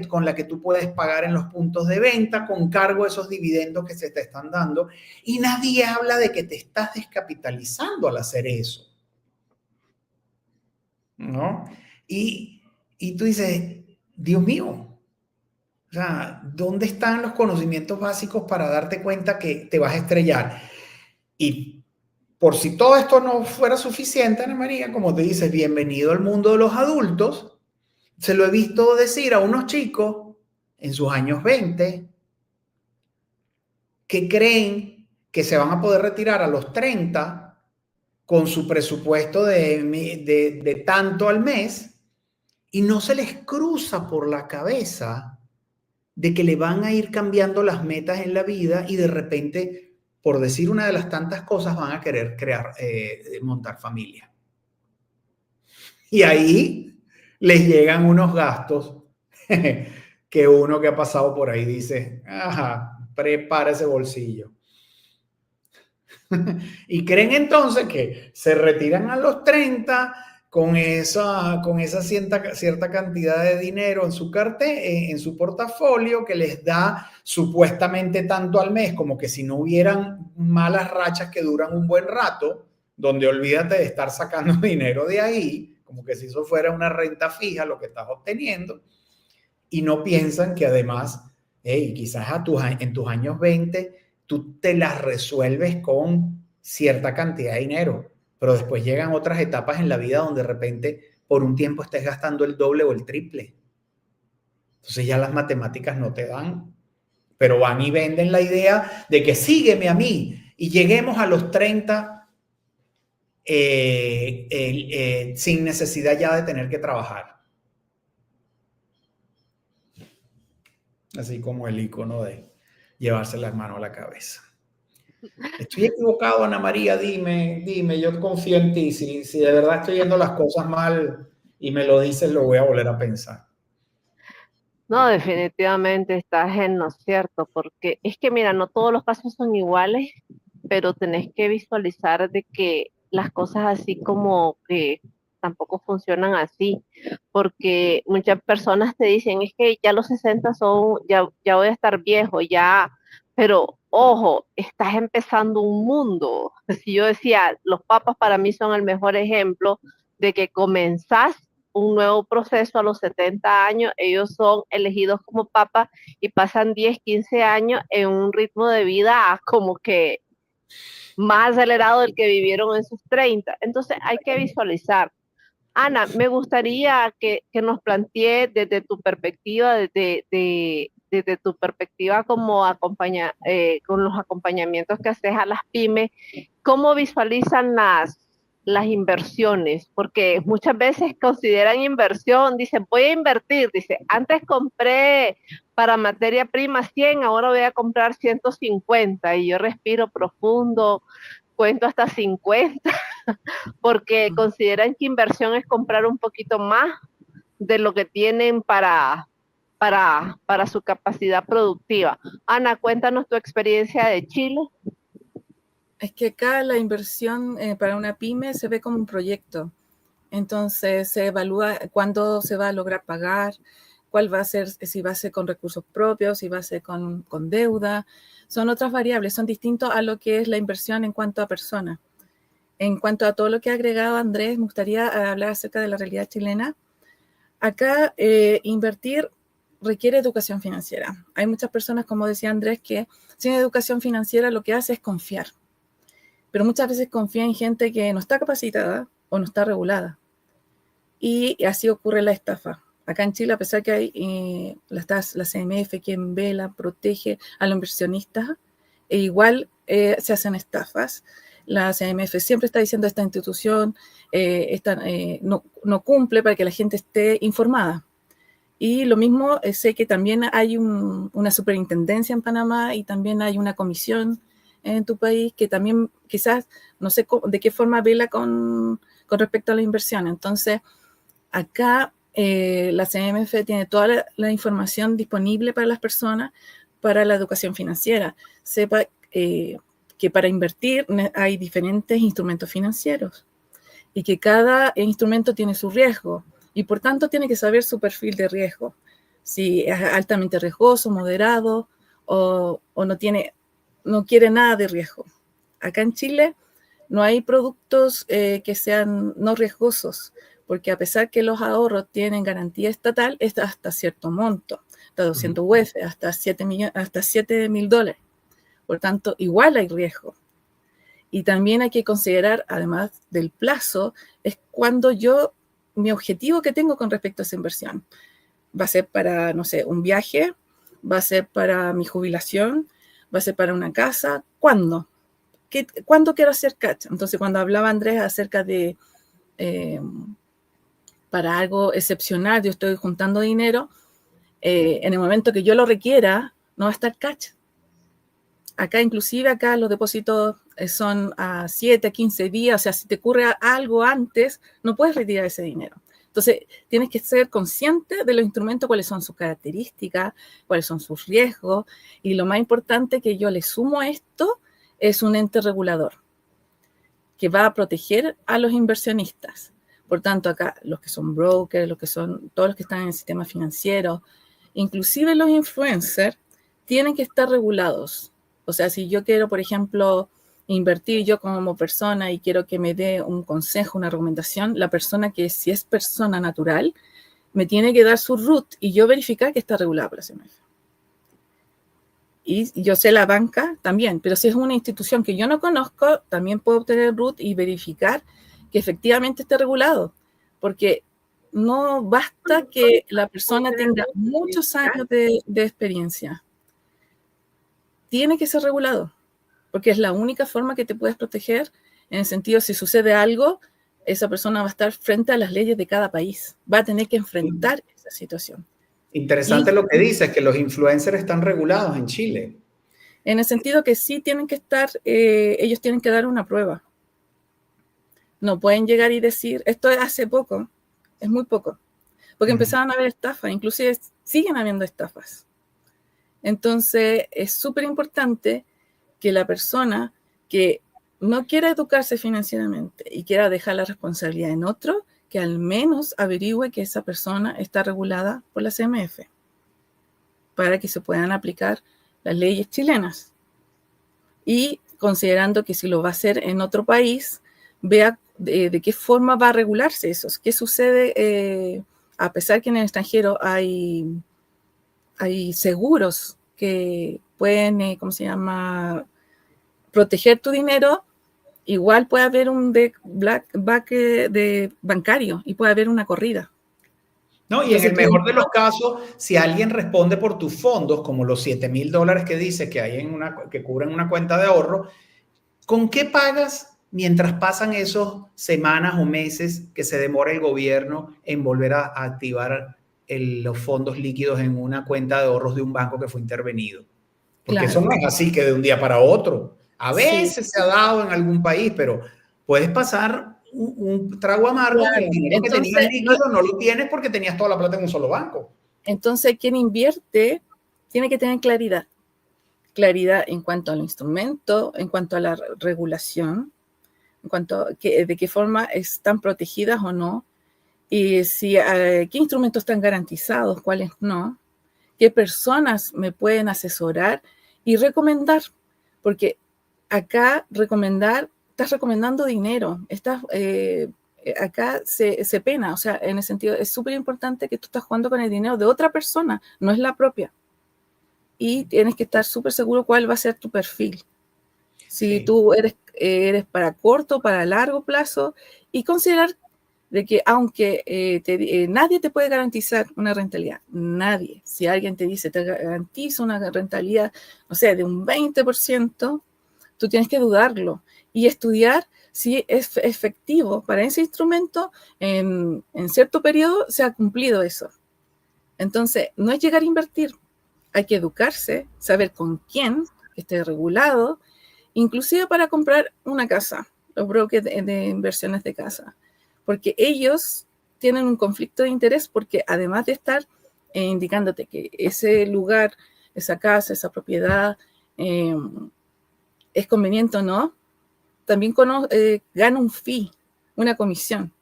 con la que tú puedes pagar en los puntos de venta con cargo a esos dividendos que se te están dando. Y nadie habla de que te estás descapitalizando al hacer eso. ¿no? Y tú dices, Dios mío, o sea, ¿dónde están los conocimientos básicos para darte cuenta que te vas a estrellar? Y por si todo esto no fuera suficiente, Ana María, como te dices, bienvenido al mundo de los adultos, se lo he visto decir a unos chicos en sus años 20 que creen que se van a poder retirar a los 30 con su presupuesto de tanto al mes y no se les cruza por la cabeza de que le van a ir cambiando las metas en la vida y de repente, por decir una de las tantas cosas, van a querer montar familia. Y ahí les llegan unos gastos que uno que ha pasado por ahí dice, ajá, prepara ese bolsillo. Y creen entonces que se retiran a los 30 con esa cierta cantidad de dinero en su en su portafolio que les da supuestamente tanto al mes, como que si no hubieran malas rachas que duran un buen rato, donde olvídate de estar sacando dinero de ahí, como que si eso fuera una renta fija lo que estás obteniendo, y no piensan que además, hey, quizás en tus años 20 tú te las resuelves con cierta cantidad de dinero, pero después llegan otras etapas en la vida donde de repente por un tiempo estés gastando el doble o el triple. Entonces ya las matemáticas no te dan, pero van y venden la idea de que sígueme a mí y lleguemos a los 30 sin necesidad ya de tener que trabajar. Así como el icono de llevarse las manos a la cabeza. ¿Estoy equivocado, Ana María? Dime, yo confío en ti. Si de verdad estoy yendo las cosas mal y me lo dices, lo voy a volver a pensar. No, definitivamente estás en lo cierto, porque es que mira, no todos los casos son iguales, pero tenés que visualizar de que las cosas así como que tampoco funcionan así, porque muchas personas te dicen, es que ya los 60 son, ya voy a estar viejo, ya, pero ojo, estás empezando un mundo. Si yo decía, los papas para mí son el mejor ejemplo de que comenzás un nuevo proceso a los 70 años, ellos son elegidos como papas y pasan 10, 15 años en un ritmo de vida como que más acelerado del que vivieron en sus 30. Entonces hay que visualizar. Ana, me gustaría que nos plantees desde tu perspectiva, desde tu perspectiva como con los acompañamientos que haces a las pymes, ¿cómo visualizan las inversiones? Porque muchas veces consideran inversión, dicen, voy a invertir, dice, antes compré para materia prima 100, ahora voy a comprar 150 y yo respiro profundo, cuento hasta 50, porque consideran que inversión es comprar un poquito más de lo que tienen para su capacidad productiva. Ana, cuéntanos tu experiencia de Chile. Es que acá la inversión para una pyme se ve como un proyecto. Entonces se evalúa cuándo se va a lograr pagar, cuál va a ser, si va a ser con recursos propios, si va a ser con deuda. Son otras variables, son distintos a lo que es la inversión en cuanto a personas. En cuanto a todo lo que ha agregado Andrés, me gustaría hablar acerca de la realidad chilena. Acá invertir requiere educación financiera. Hay muchas personas, como decía Andrés, que sin educación financiera lo que hace es confiar. Pero muchas veces confía en gente que no está capacitada o no está regulada. Y así ocurre la estafa. Acá en Chile, a pesar que hay la CMF, quien vela, protege a los inversionistas, igual se hacen estafas. La CMF siempre está diciendo esta institución no cumple para que la gente esté informada. Y lo mismo, sé que también hay una superintendencia en Panamá y también hay una comisión en tu país que también quizás, no sé de qué forma vela con respecto a la inversión. Entonces, acá la CMF tiene toda la información disponible para las personas para la educación financiera. Sepa que para invertir hay diferentes instrumentos financieros y que cada instrumento tiene su riesgo y por tanto tiene que saber su perfil de riesgo. Si es altamente riesgoso, moderado o no quiere nada de riesgo. Acá en Chile No hay productos que sean no riesgosos, porque a pesar que los ahorros tienen garantía estatal, es hasta cierto monto, hasta 200 UF, hasta $7,000. Por tanto, igual hay riesgo. Y también hay que considerar, además del plazo, es cuando mi objetivo que tengo con respecto a esa inversión. Va a ser para, no sé, un viaje, va a ser para mi jubilación, va a ser para una casa. ¿Cuándo? ¿Cuándo quiero hacer catch? Entonces, cuando hablaba Andrés acerca de para algo excepcional, yo estoy juntando dinero, en el momento que yo lo requiera, no va a estar catch. Acá, inclusive, acá los depósitos son a 7, a 15 días, o sea, si te ocurre algo antes, no puedes retirar ese dinero. Entonces, tienes que ser consciente de los instrumentos, cuáles son sus características, cuáles son sus riesgos, y lo más importante que yo le sumo a esto es un ente regulador que va a proteger a los inversionistas. Por tanto, acá los que son brokers, todos los que están en el sistema financiero, inclusive los influencers, tienen que estar regulados. O sea, si yo quiero, por ejemplo, invertir yo como persona y quiero que me dé un consejo, una recomendación, la persona que si es persona natural, me tiene que dar su RUT y yo verificar que está regulada por la CMF. Y yo sé la banca también, pero si es una institución que yo no conozco, también puedo obtener RUT y verificar que efectivamente esté regulado, porque no basta que la persona tenga muchos años de experiencia. Tiene que ser regulado, porque es la única forma que te puedes proteger, en el sentido, si sucede algo, esa persona va a estar frente a las leyes de cada país, va a tener que enfrentar esa situación. Interesante lo que dices, que los influencers están regulados en Chile. En el sentido que sí tienen que estar, ellos tienen que dar una prueba. No pueden llegar y decir, esto es hace poco, es muy poco, porque empezaron a haber estafas, inclusive siguen habiendo estafas. Entonces, es súper importante que la persona que no quiera educarse financieramente y quiera dejar la responsabilidad en otro, que al menos averigüe que esa persona está regulada por la CMF para que se puedan aplicar las leyes chilenas. Y considerando que si lo va a hacer en otro país, vea de qué forma va a regularse eso. ¿Qué sucede? A pesar que en el extranjero hay seguros que pueden, proteger tu dinero, igual puede haber un back de bancario y puede haber una corrida. No, y en el mejor de los casos, si alguien responde por tus fondos, como los $7,000 que dice que hay que cubren una cuenta de ahorro, ¿con qué pagas mientras pasan esos semanas o meses que se demora el gobierno en volver a activar los fondos líquidos en una cuenta de ahorros de un banco que fue intervenido? Porque eso no es así que de un día para otro. A veces se ha dado en algún país, pero puedes pasar un trago amargo que el dinero que tenías líquido no lo tienes porque tenías toda la plata en un solo banco. Entonces, quien invierte tiene que tener claridad. Claridad en cuanto al instrumento, en cuanto a la regulación, en cuanto a de qué forma están protegidas o no, y qué instrumentos están garantizados, cuáles no, qué personas me pueden asesorar y recomendar, porque acá estás recomendando dinero, acá se pena, o sea, en el sentido, es súper importante que tú estás jugando con el dinero de otra persona, no es la propia. Y tienes que estar súper seguro cuál va a ser tu perfil. Si tú eres para corto, para largo plazo, y considerar de que aunque nadie te puede garantizar una rentabilidad, nadie. Si alguien te dice, te garantizo una rentabilidad, no sé, de un 20%, tú tienes que dudarlo y estudiar si es efectivo para ese instrumento en cierto periodo se ha cumplido eso. Entonces, no es llegar a invertir. Hay que educarse, saber con quién esté regulado, inclusive para comprar una casa, los brokers de inversiones de casa, porque ellos tienen un conflicto de interés porque además de estar indicándote que ese lugar, esa casa, esa propiedad es conveniente o no, también gana un fee, una comisión.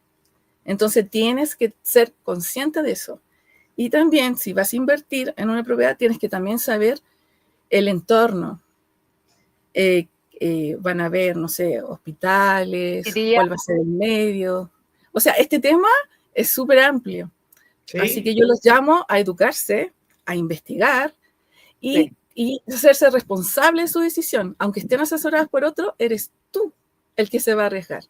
Entonces tienes que ser consciente de eso. Y también, si vas a invertir en una propiedad, tienes que también saber el entorno, van a ver, no sé, hospitales, Diría, cuál va a ser el medio. O sea, este tema es súper amplio. Así que Sí, yo los llamo a educarse, a investigar sí. y hacerse responsable de su decisión. Aunque estén asesoradas por otro, eres tú el que se va a arriesgar.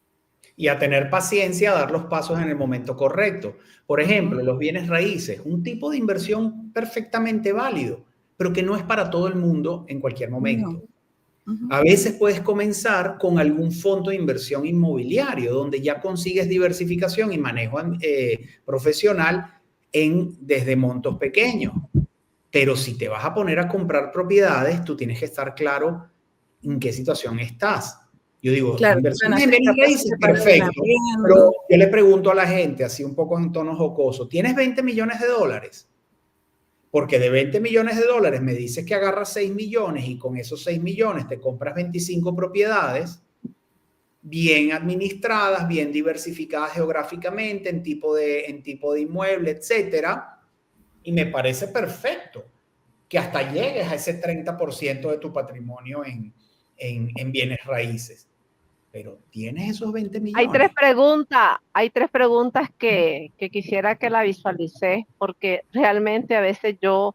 y a tener paciencia, a dar los pasos en el momento correcto. Por ejemplo, los bienes raíces, un tipo de inversión perfectamente válido, pero que no es para todo el mundo en cualquier No. momento. A veces puedes comenzar con algún fondo de inversión inmobiliario, donde ya consigues diversificación y manejo profesional desde montos pequeños. Pero si te vas a poner a comprar propiedades, tú tienes que estar claro en qué situación estás. Yo digo, Claro, que van a inversiones en ser bienes capaces raíces, de pagar un perfecto. Pero arriendo. yo le pregunto a la gente, así un poco en tono jocoso, ¿tienes 20 millones de dólares? Porque de 20 millones de dólares me dices que agarras 6 millones y con esos 6 millones te compras 25 propiedades bien administradas, bien diversificadas geográficamente, en tipo de inmueble, etcétera. Y me parece perfecto que hasta llegues a ese 30% de tu patrimonio en bienes raíces. Pero tienes esos 20 millones. Hay tres preguntas que quisiera que la visualice, porque realmente a veces yo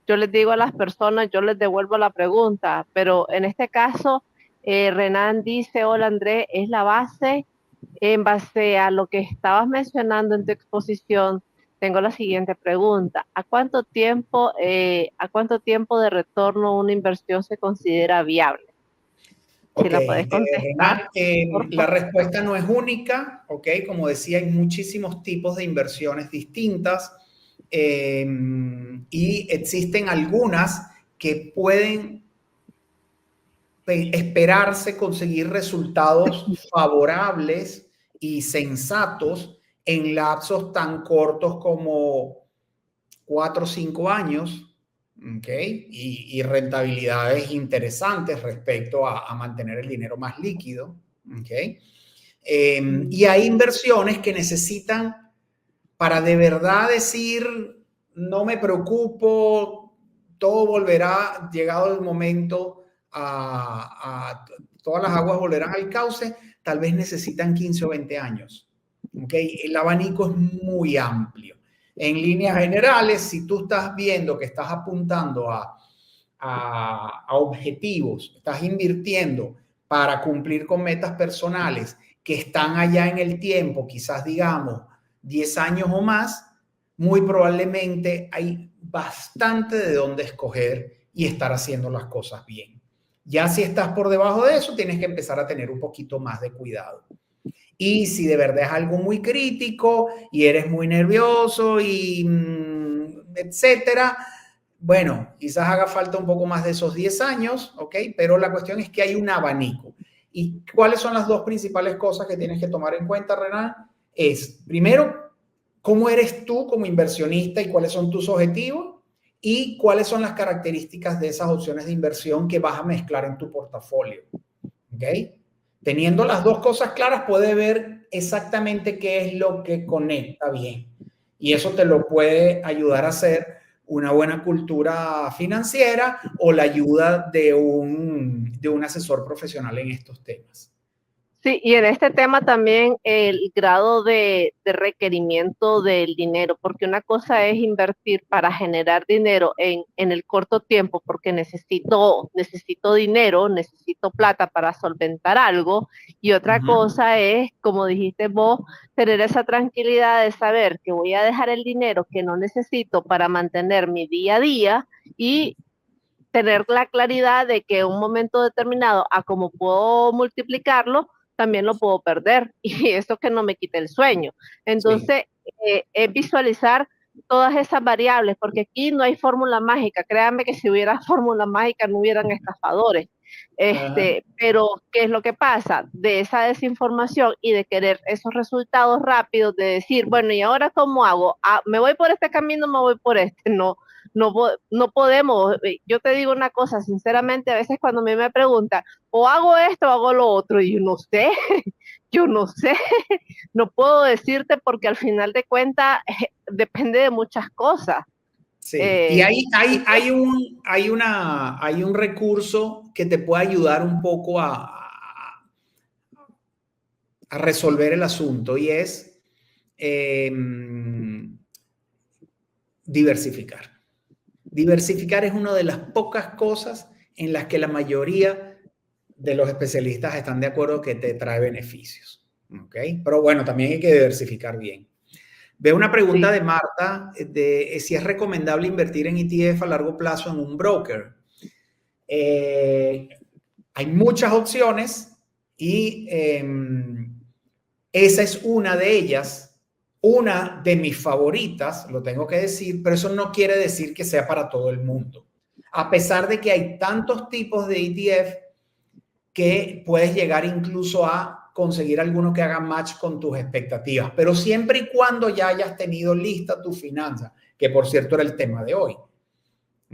les digo a las personas, yo les devuelvo la pregunta, pero en este caso, Renan dice, hola André, es la base. En base a lo que estabas mencionando en tu exposición, tengo la siguiente pregunta. ¿A cuánto tiempo de retorno una inversión se considera viable? Si Ok, la puedes contestar, Renan, por la favor. respuesta no es única, ok, como decía, hay muchísimos tipos de inversiones distintas y existen algunas que pueden esperarse conseguir resultados favorables y sensatos en lapsos tan cortos como 4 o 5 años, ¿okay? Y rentabilidades interesantes respecto a mantener el dinero más líquido, ¿okay? Y hay inversiones que necesitan para de verdad decir, no me preocupo, todo volverá, llegado el momento, todas las aguas volverán al cauce, tal vez necesitan 15 o 20 años. ¿Okay? El abanico es muy amplio. En líneas generales, si tú estás viendo que estás apuntando a objetivos, estás invirtiendo para cumplir con metas personales que están allá en el tiempo, quizás digamos 10 años o más, muy probablemente hay bastante de dónde escoger y estar haciendo las cosas bien. Ya si estás por debajo de eso, tienes que empezar a tener un poquito más de cuidado. Y si de verdad es algo muy crítico y eres muy nervioso y etcétera, bueno, quizás haga falta un poco más de esos 10 años, ¿ok? Pero la cuestión es que hay un abanico. ¿Y cuáles son las dos principales cosas que tienes que tomar en cuenta, Renan? Es, primero, cómo eres tú como inversionista y cuáles son tus objetivos y cuáles son las características de esas opciones de inversión que vas a mezclar en tu portafolio, ¿ok? Teniendo las dos cosas claras, puedes ver exactamente qué es lo que conecta bien. Y eso te lo puede ayudar a hacer una buena cultura financiera o la ayuda de un asesor profesional en estos temas. Sí, y en este tema también el grado de requerimiento del dinero, porque una cosa es invertir para generar dinero en el corto tiempo, porque necesito dinero, necesito plata para solventar algo, y otra cosa es, como dijiste vos, tener esa tranquilidad de saber que voy a dejar el dinero que no necesito para mantener mi día a día y tener la claridad de que en un momento determinado, a como puedo multiplicarlo, también lo puedo perder y eso que no me quite el sueño. Entonces, es visualizar todas esas variables, porque aquí no hay fórmula mágica. Créanme que si hubiera fórmula mágica no hubieran estafadores. Pero, ¿qué es lo que pasa? De esa desinformación y de querer esos resultados rápidos, de decir, bueno, ¿y ahora cómo hago? ¿Me voy por este camino o me voy por este? No podemos. Yo te digo una cosa, sinceramente, a veces cuando a mí me preguntan, o hago esto o hago lo otro, y yo no sé, yo no sé, no puedo decirte porque al final de cuentas depende de muchas cosas. Sí, y hay un recurso que te puede ayudar un poco a resolver el asunto y es diversificar. Diversificar es una de las pocas cosas en las que la mayoría de los especialistas están de acuerdo que te trae beneficios. ¿Okay? Pero bueno, también hay que diversificar bien. Veo una pregunta de Marta de si es recomendable invertir en ETF a largo plazo en un broker. Hay muchas opciones y esa es una de ellas. Una de mis favoritas, lo tengo que decir, pero eso no quiere decir que sea para todo el mundo. A pesar de que hay tantos tipos de ETF que puedes llegar incluso a conseguir alguno que haga match con tus expectativas, pero siempre y cuando ya hayas tenido lista tu finanza, que por cierto era el tema de hoy.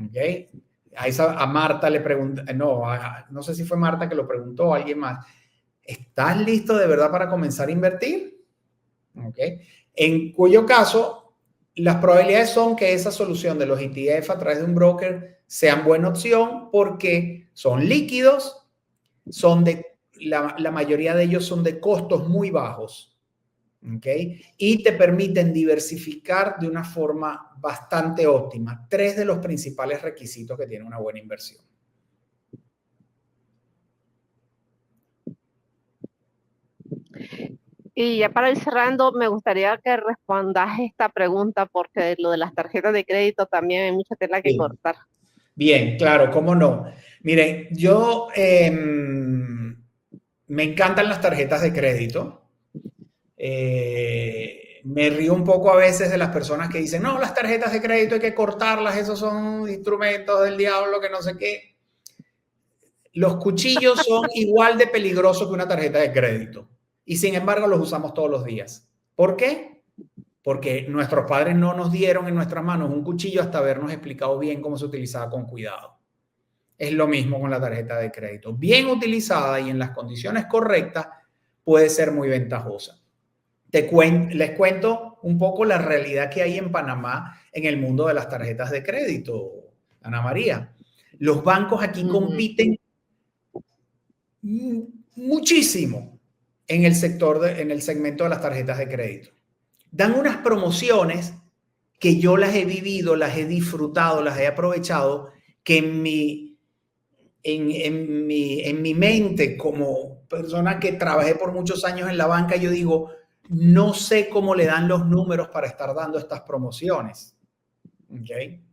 ¿Okay? A Marta le pregunté, no sé si fue Marta que lo preguntó o alguien más. ¿Estás listo de verdad para comenzar a invertir? ¿Okay? En cuyo caso, las probabilidades son que esa solución de los ETF a través de un broker sean buena opción porque son líquidos, la mayoría de ellos son de costos muy bajos, ¿okay? Y te permiten diversificar de una forma bastante óptima. 3 de los principales requisitos que tiene una buena inversión. Y ya para ir cerrando, me gustaría que respondas esta pregunta porque lo de las tarjetas de crédito también hay mucha tela que cortar. Bien, claro, cómo no. Miren, yo me encantan las tarjetas de crédito. Me río un poco a veces de las personas que dicen, no, las tarjetas de crédito hay que cortarlas, esos son instrumentos del diablo, que no sé qué. Los cuchillos son igual de peligrosos que una tarjeta de crédito y sin embargo los usamos todos los días. ¿Por qué? Porque nuestros padres no nos dieron en nuestras manos un cuchillo hasta habernos explicado bien cómo se utilizaba con cuidado. Es lo mismo con la tarjeta de crédito. Bien utilizada y en las condiciones correctas puede ser muy ventajosa. Les cuento un poco la realidad que hay en Panamá en el mundo de las tarjetas de crédito, Ana María. Los bancos aquí compiten muchísimo en el segmento de las tarjetas de crédito. Dan unas promociones que yo las he vivido, las he disfrutado, las he aprovechado, que en mi mente como persona que trabajé por muchos años en la banca, yo digo, no sé cómo le dan los números para estar dando estas promociones. ¿Okay?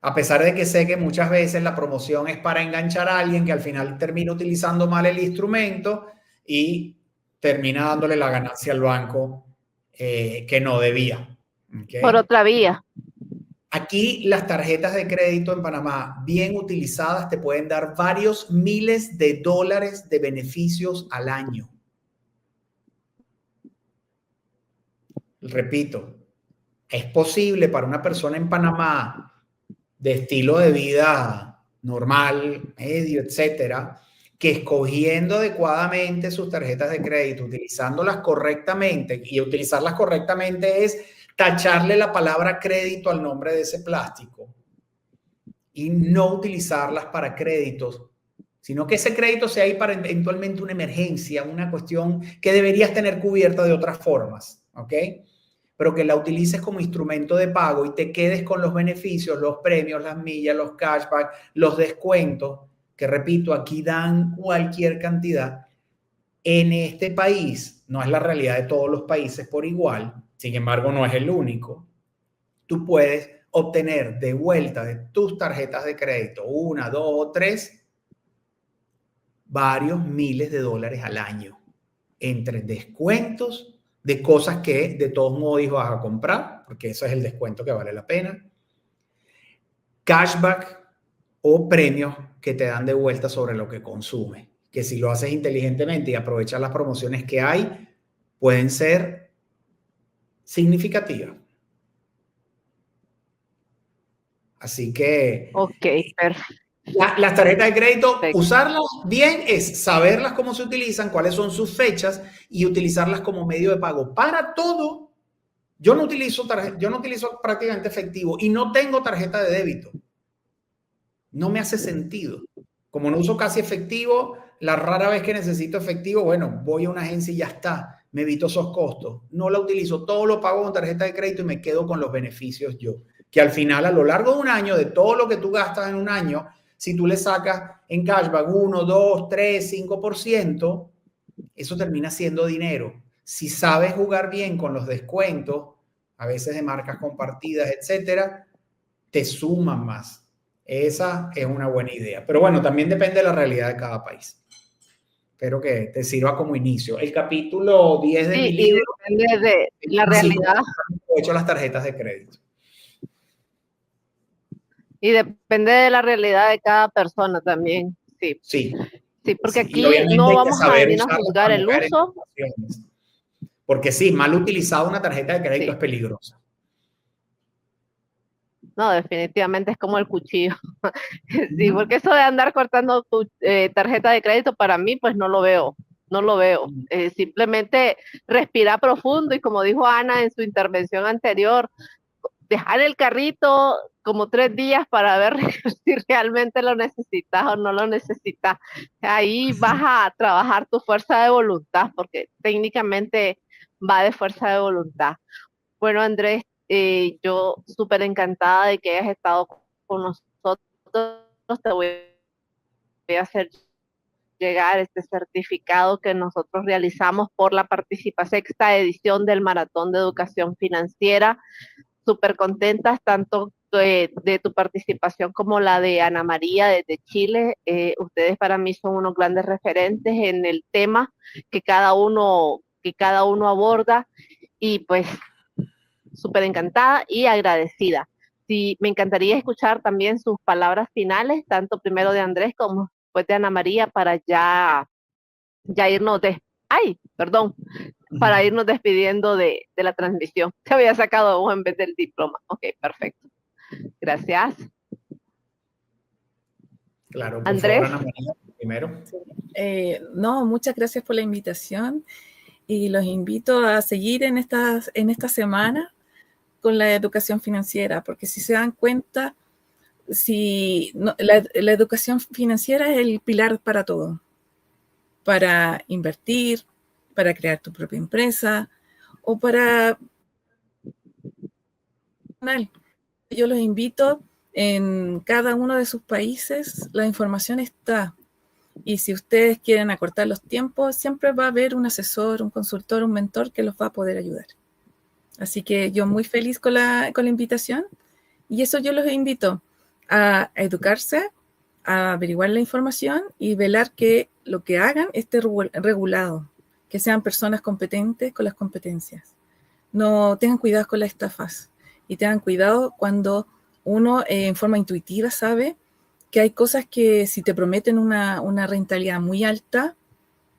A pesar de que sé que muchas veces la promoción es para enganchar a alguien que al final termina utilizando mal el instrumento y termina dándole la ganancia al banco que no debía. ¿Okay? Por otra vía. Aquí las tarjetas de crédito en Panamá, bien utilizadas, te pueden dar varios miles de dólares de beneficios al año. Repito, es posible para una persona en Panamá de estilo de vida normal, medio, etcétera, que escogiendo adecuadamente sus tarjetas de crédito, utilizándolas correctamente, y utilizarlas correctamente es tacharle la palabra crédito al nombre de ese plástico y no utilizarlas para créditos, sino que ese crédito sea ahí para eventualmente una emergencia, una cuestión que deberías tener cubierta de otras formas, ¿ok? Pero que la utilices como instrumento de pago y te quedes con los beneficios, los premios, las millas, los cashback, los descuentos, que repito, aquí dan cualquier cantidad. En este país, no es la realidad de todos los países por igual, sin embargo no es el único. Tú puedes obtener de vuelta de tus tarjetas de crédito, 1, 2 o 3, varios miles de dólares al año, entre descuentos de cosas que de todos modos vas a comprar, porque eso es el descuento que vale la pena, cashback o premios que te dan de vuelta sobre lo que consumes, que si lo haces inteligentemente y aprovechas las promociones que hay, pueden ser significativas. Así que Ok, perfecto. Las tarjetas de crédito, usarlas bien es saberlas cómo se utilizan, cuáles son sus fechas y utilizarlas como medio de pago para todo, Yo no utilizo prácticamente efectivo y no tengo tarjeta de débito. No me hace sentido. Como no uso casi efectivo, la rara vez que necesito efectivo, bueno, voy a una agencia y ya está. Me evito esos costos. No la utilizo. Todo lo pago con tarjeta de crédito y me quedo con los beneficios yo. Que al final, a lo largo de un año, de todo lo que tú gastas en un año, si tú le sacas en cashback 1, 2, 3, 5%, eso termina siendo dinero. Si sabes jugar bien con los descuentos, a veces de marcas compartidas, etcétera, te suman más. Esa es una buena idea. Pero bueno, también depende de la realidad de cada país. Espero que te sirva como inicio. El capítulo 10 de mi libro. Y depende de la realidad. He hecho las tarjetas de crédito. Y depende de la realidad de cada persona también. Sí. Sí. Sí, porque aquí no vamos a venir a juzgar el uso. Porque sí, mal utilizada una tarjeta de crédito es peligrosa. No, definitivamente es como el cuchillo. Sí, porque eso de andar cortando tu tarjeta de crédito para mí, pues no lo veo. Simplemente respirar profundo y como dijo Ana en su intervención anterior, dejar el carrito como 3 días para ver si realmente lo necesitas o no lo necesitas. Ahí vas a trabajar tu fuerza de voluntad, porque técnicamente va de fuerza de voluntad. Bueno, Andrés, yo súper encantada de que hayas estado con nosotros. Te voy a hacer llegar este certificado que nosotros realizamos por la sexta edición del Maratón de Educación Financiera. Súper contentas tanto de tu participación como la de Ana María desde Chile. Ustedes para mí son unos grandes referentes en el tema que cada uno aborda, y pues súper encantada y agradecida. Sí, me encantaría escuchar también sus palabras finales, tanto primero de Andrés como después de Ana María, para ya irnos para irnos despidiendo de la transmisión. Te había sacado vos en vez del diploma. Ok, perfecto. Gracias. Claro, por Andrés. favor, Ana María, primero. No, muchas gracias por la invitación y los invito a seguir en esta semana con la educación financiera, porque si se dan cuenta, la educación financiera es el pilar para todo, para invertir, para crear tu propia empresa o para... Yo los invito, en cada uno de sus países la información está, y si ustedes quieren acortar los tiempos, siempre va a haber un asesor, un consultor, un mentor que los va a poder ayudar. Así que yo muy feliz con la invitación, y eso yo los invito a educarse, a averiguar la información y velar que lo que hagan esté regulado, que sean personas competentes con las competencias. No tengan cuidado con las estafas y tengan cuidado cuando uno en forma intuitiva sabe que hay cosas que si te prometen una rentabilidad muy alta,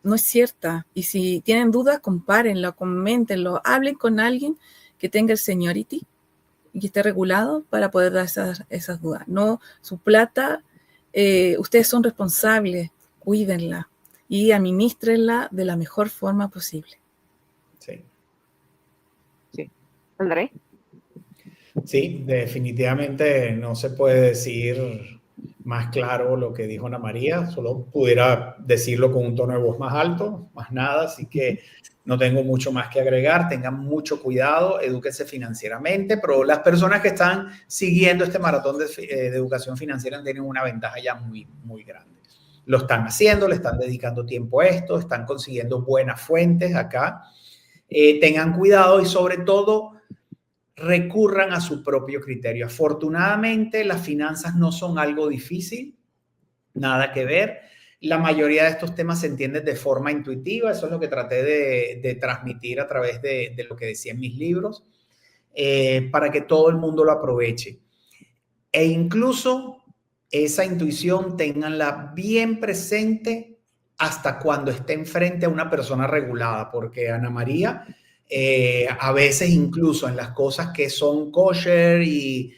no es cierta. Y si tienen dudas, compárenlo, coméntenlo, hablen con alguien que tenga el seniority y que esté regulado para poder dar esas dudas. No, su plata, ustedes son responsables, cuídenla y administrenla de la mejor forma posible. Sí. Andrés. Sí, definitivamente no se puede decir más claro lo que dijo Ana María, solo pudiera decirlo con un tono de voz más alto, más nada, así que no tengo mucho más que agregar. Tengan mucho cuidado, edúquense financieramente, pero las personas que están siguiendo este maratón de educación financiera tienen una ventaja ya muy, muy grande. Lo están haciendo, le están dedicando tiempo a esto, están consiguiendo buenas fuentes acá. Tengan cuidado y sobre todo recurran a su propio criterio. Afortunadamente, las finanzas no son algo difícil, nada que ver. La mayoría de estos temas se entienden de forma intuitiva. Eso es lo que traté de transmitir a través de lo que decía en mis libros, para que todo el mundo lo aproveche. E incluso esa intuición ténganla bien presente hasta cuando estén frente a una persona regulada, porque Ana María, a veces incluso en las cosas que son kosher y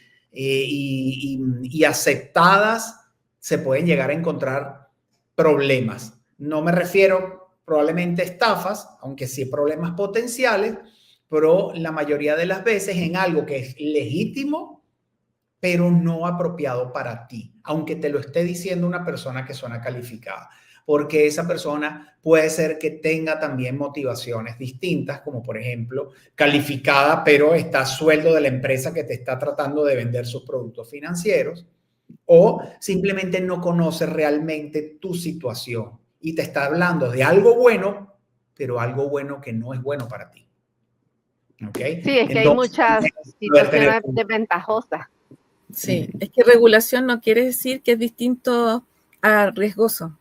aceptadas, se pueden llegar a encontrar problemas. No me refiero probablemente a estafas, aunque sí problemas potenciales, pero la mayoría de las veces en algo que es legítimo, pero no apropiado para ti, aunque te lo esté diciendo una persona que suena calificada, porque esa persona puede ser que tenga también motivaciones distintas, como por ejemplo, calificada, pero está a sueldo de la empresa que te está tratando de vender sus productos financieros, o simplemente no conoce realmente tu situación y te está hablando de algo bueno, pero algo bueno que no es bueno para ti. ¿Ok? Sí, es que hay Entonces, muchas poder tener situaciones desventajosas. Sí, es que regulación no quiere decir que es distinto a riesgoso.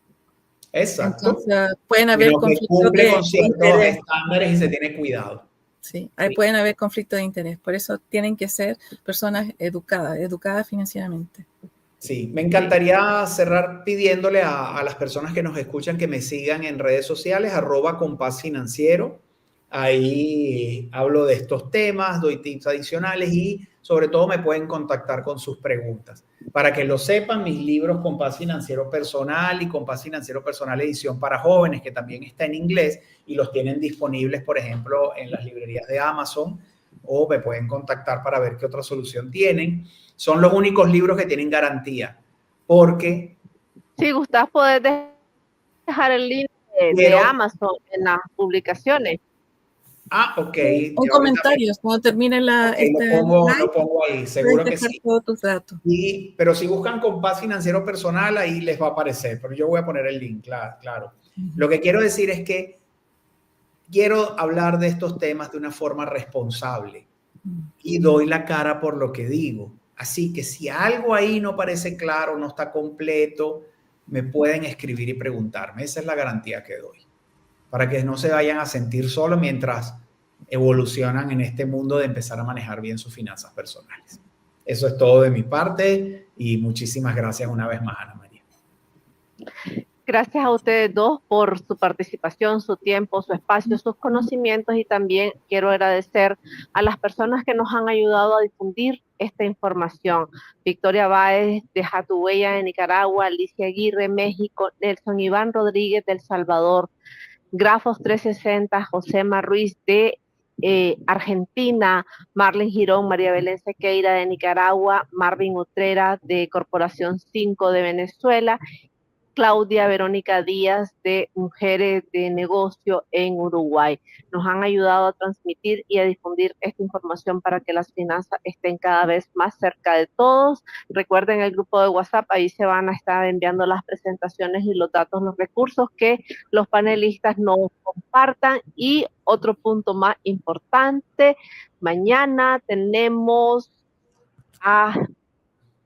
exacto, Entonces, pueden haber sino que conflictos cumple con de ciertos interés. estándares y se tiene cuidado. Sí, ahí Sí. pueden haber conflictos de interés. Por eso tienen que ser personas educadas financieramente. Sí, me encantaría cerrar pidiéndole a las personas que nos escuchan que me sigan en redes sociales, @compás financiero. Ahí hablo de estos temas, doy tips adicionales y sobre todo me pueden contactar con sus preguntas. Para que lo sepan, mis libros Compás Financiero Personal y Compás Financiero Personal Edición para Jóvenes, que también está en inglés y los tienen disponibles, por ejemplo, en las librerías de Amazon, o me pueden contactar para ver qué otra solución tienen. Son los únicos libros que tienen garantía, porque Si gustas, puedes dejar el link de quiero... Amazon en las publicaciones. Ok, Un yo ahorita comentario, cuando termine este lo live, pongo ahí, puedes seguro que dejar sí. todos tus datos. Pero si buscan Compás Financiero Personal, ahí les va a aparecer, pero yo voy a poner el link, claro. Lo que quiero decir es que quiero hablar de estos temas de una forma responsable y doy la cara por lo que digo. Así que si algo ahí no parece claro, no está completo, me pueden escribir y preguntarme. Esa es la garantía que doy, para que no se vayan a sentir solos mientras evolucionan en este mundo de empezar a manejar bien sus finanzas personales. Eso es todo de mi parte y muchísimas gracias una vez más, Ana María. Gracias a ustedes dos por su participación, su tiempo, su espacio, sus conocimientos, y también quiero agradecer a las personas que nos han ayudado a difundir esta información. Victoria Báez de Jatuella de Nicaragua, Alicia Aguirre, México, Nelson Iván Rodríguez de El Salvador, Grafos 360, Josema Ruiz de Argentina, Marlene Girón, María Belén Sequeira de Nicaragua, Marvin Utrera de Corporación 5 de Venezuela, Claudia Verónica Díaz de Mujeres de Negocio en Uruguay. Nos han ayudado a transmitir y a difundir esta información para que las finanzas estén cada vez más cerca de todos. Recuerden el grupo de WhatsApp, ahí se van a estar enviando las presentaciones y los datos, los recursos que los panelistas nos compartan. Y otro punto más importante, mañana tenemos a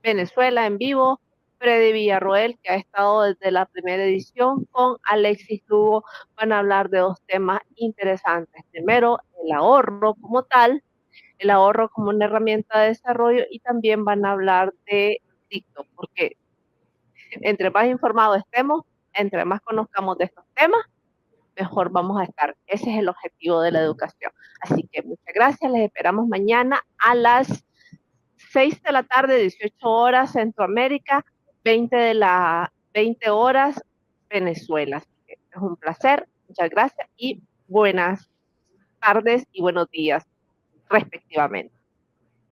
Venezuela en vivo, Freddy Villarroel, que ha estado desde la primera edición, con Alexis Lugo. Van a hablar de dos temas interesantes. Primero, el ahorro como tal, el ahorro como una herramienta de desarrollo, y también van a hablar de TikTok, porque entre más informados estemos, entre más conozcamos de estos temas, mejor vamos a estar. Ese es el objetivo de la educación. Así que muchas gracias, les esperamos mañana a las 6 de la tarde, 18 horas Centroamérica, 20 horas Venezuela. Así que es un placer, muchas gracias y buenas tardes y buenos días respectivamente.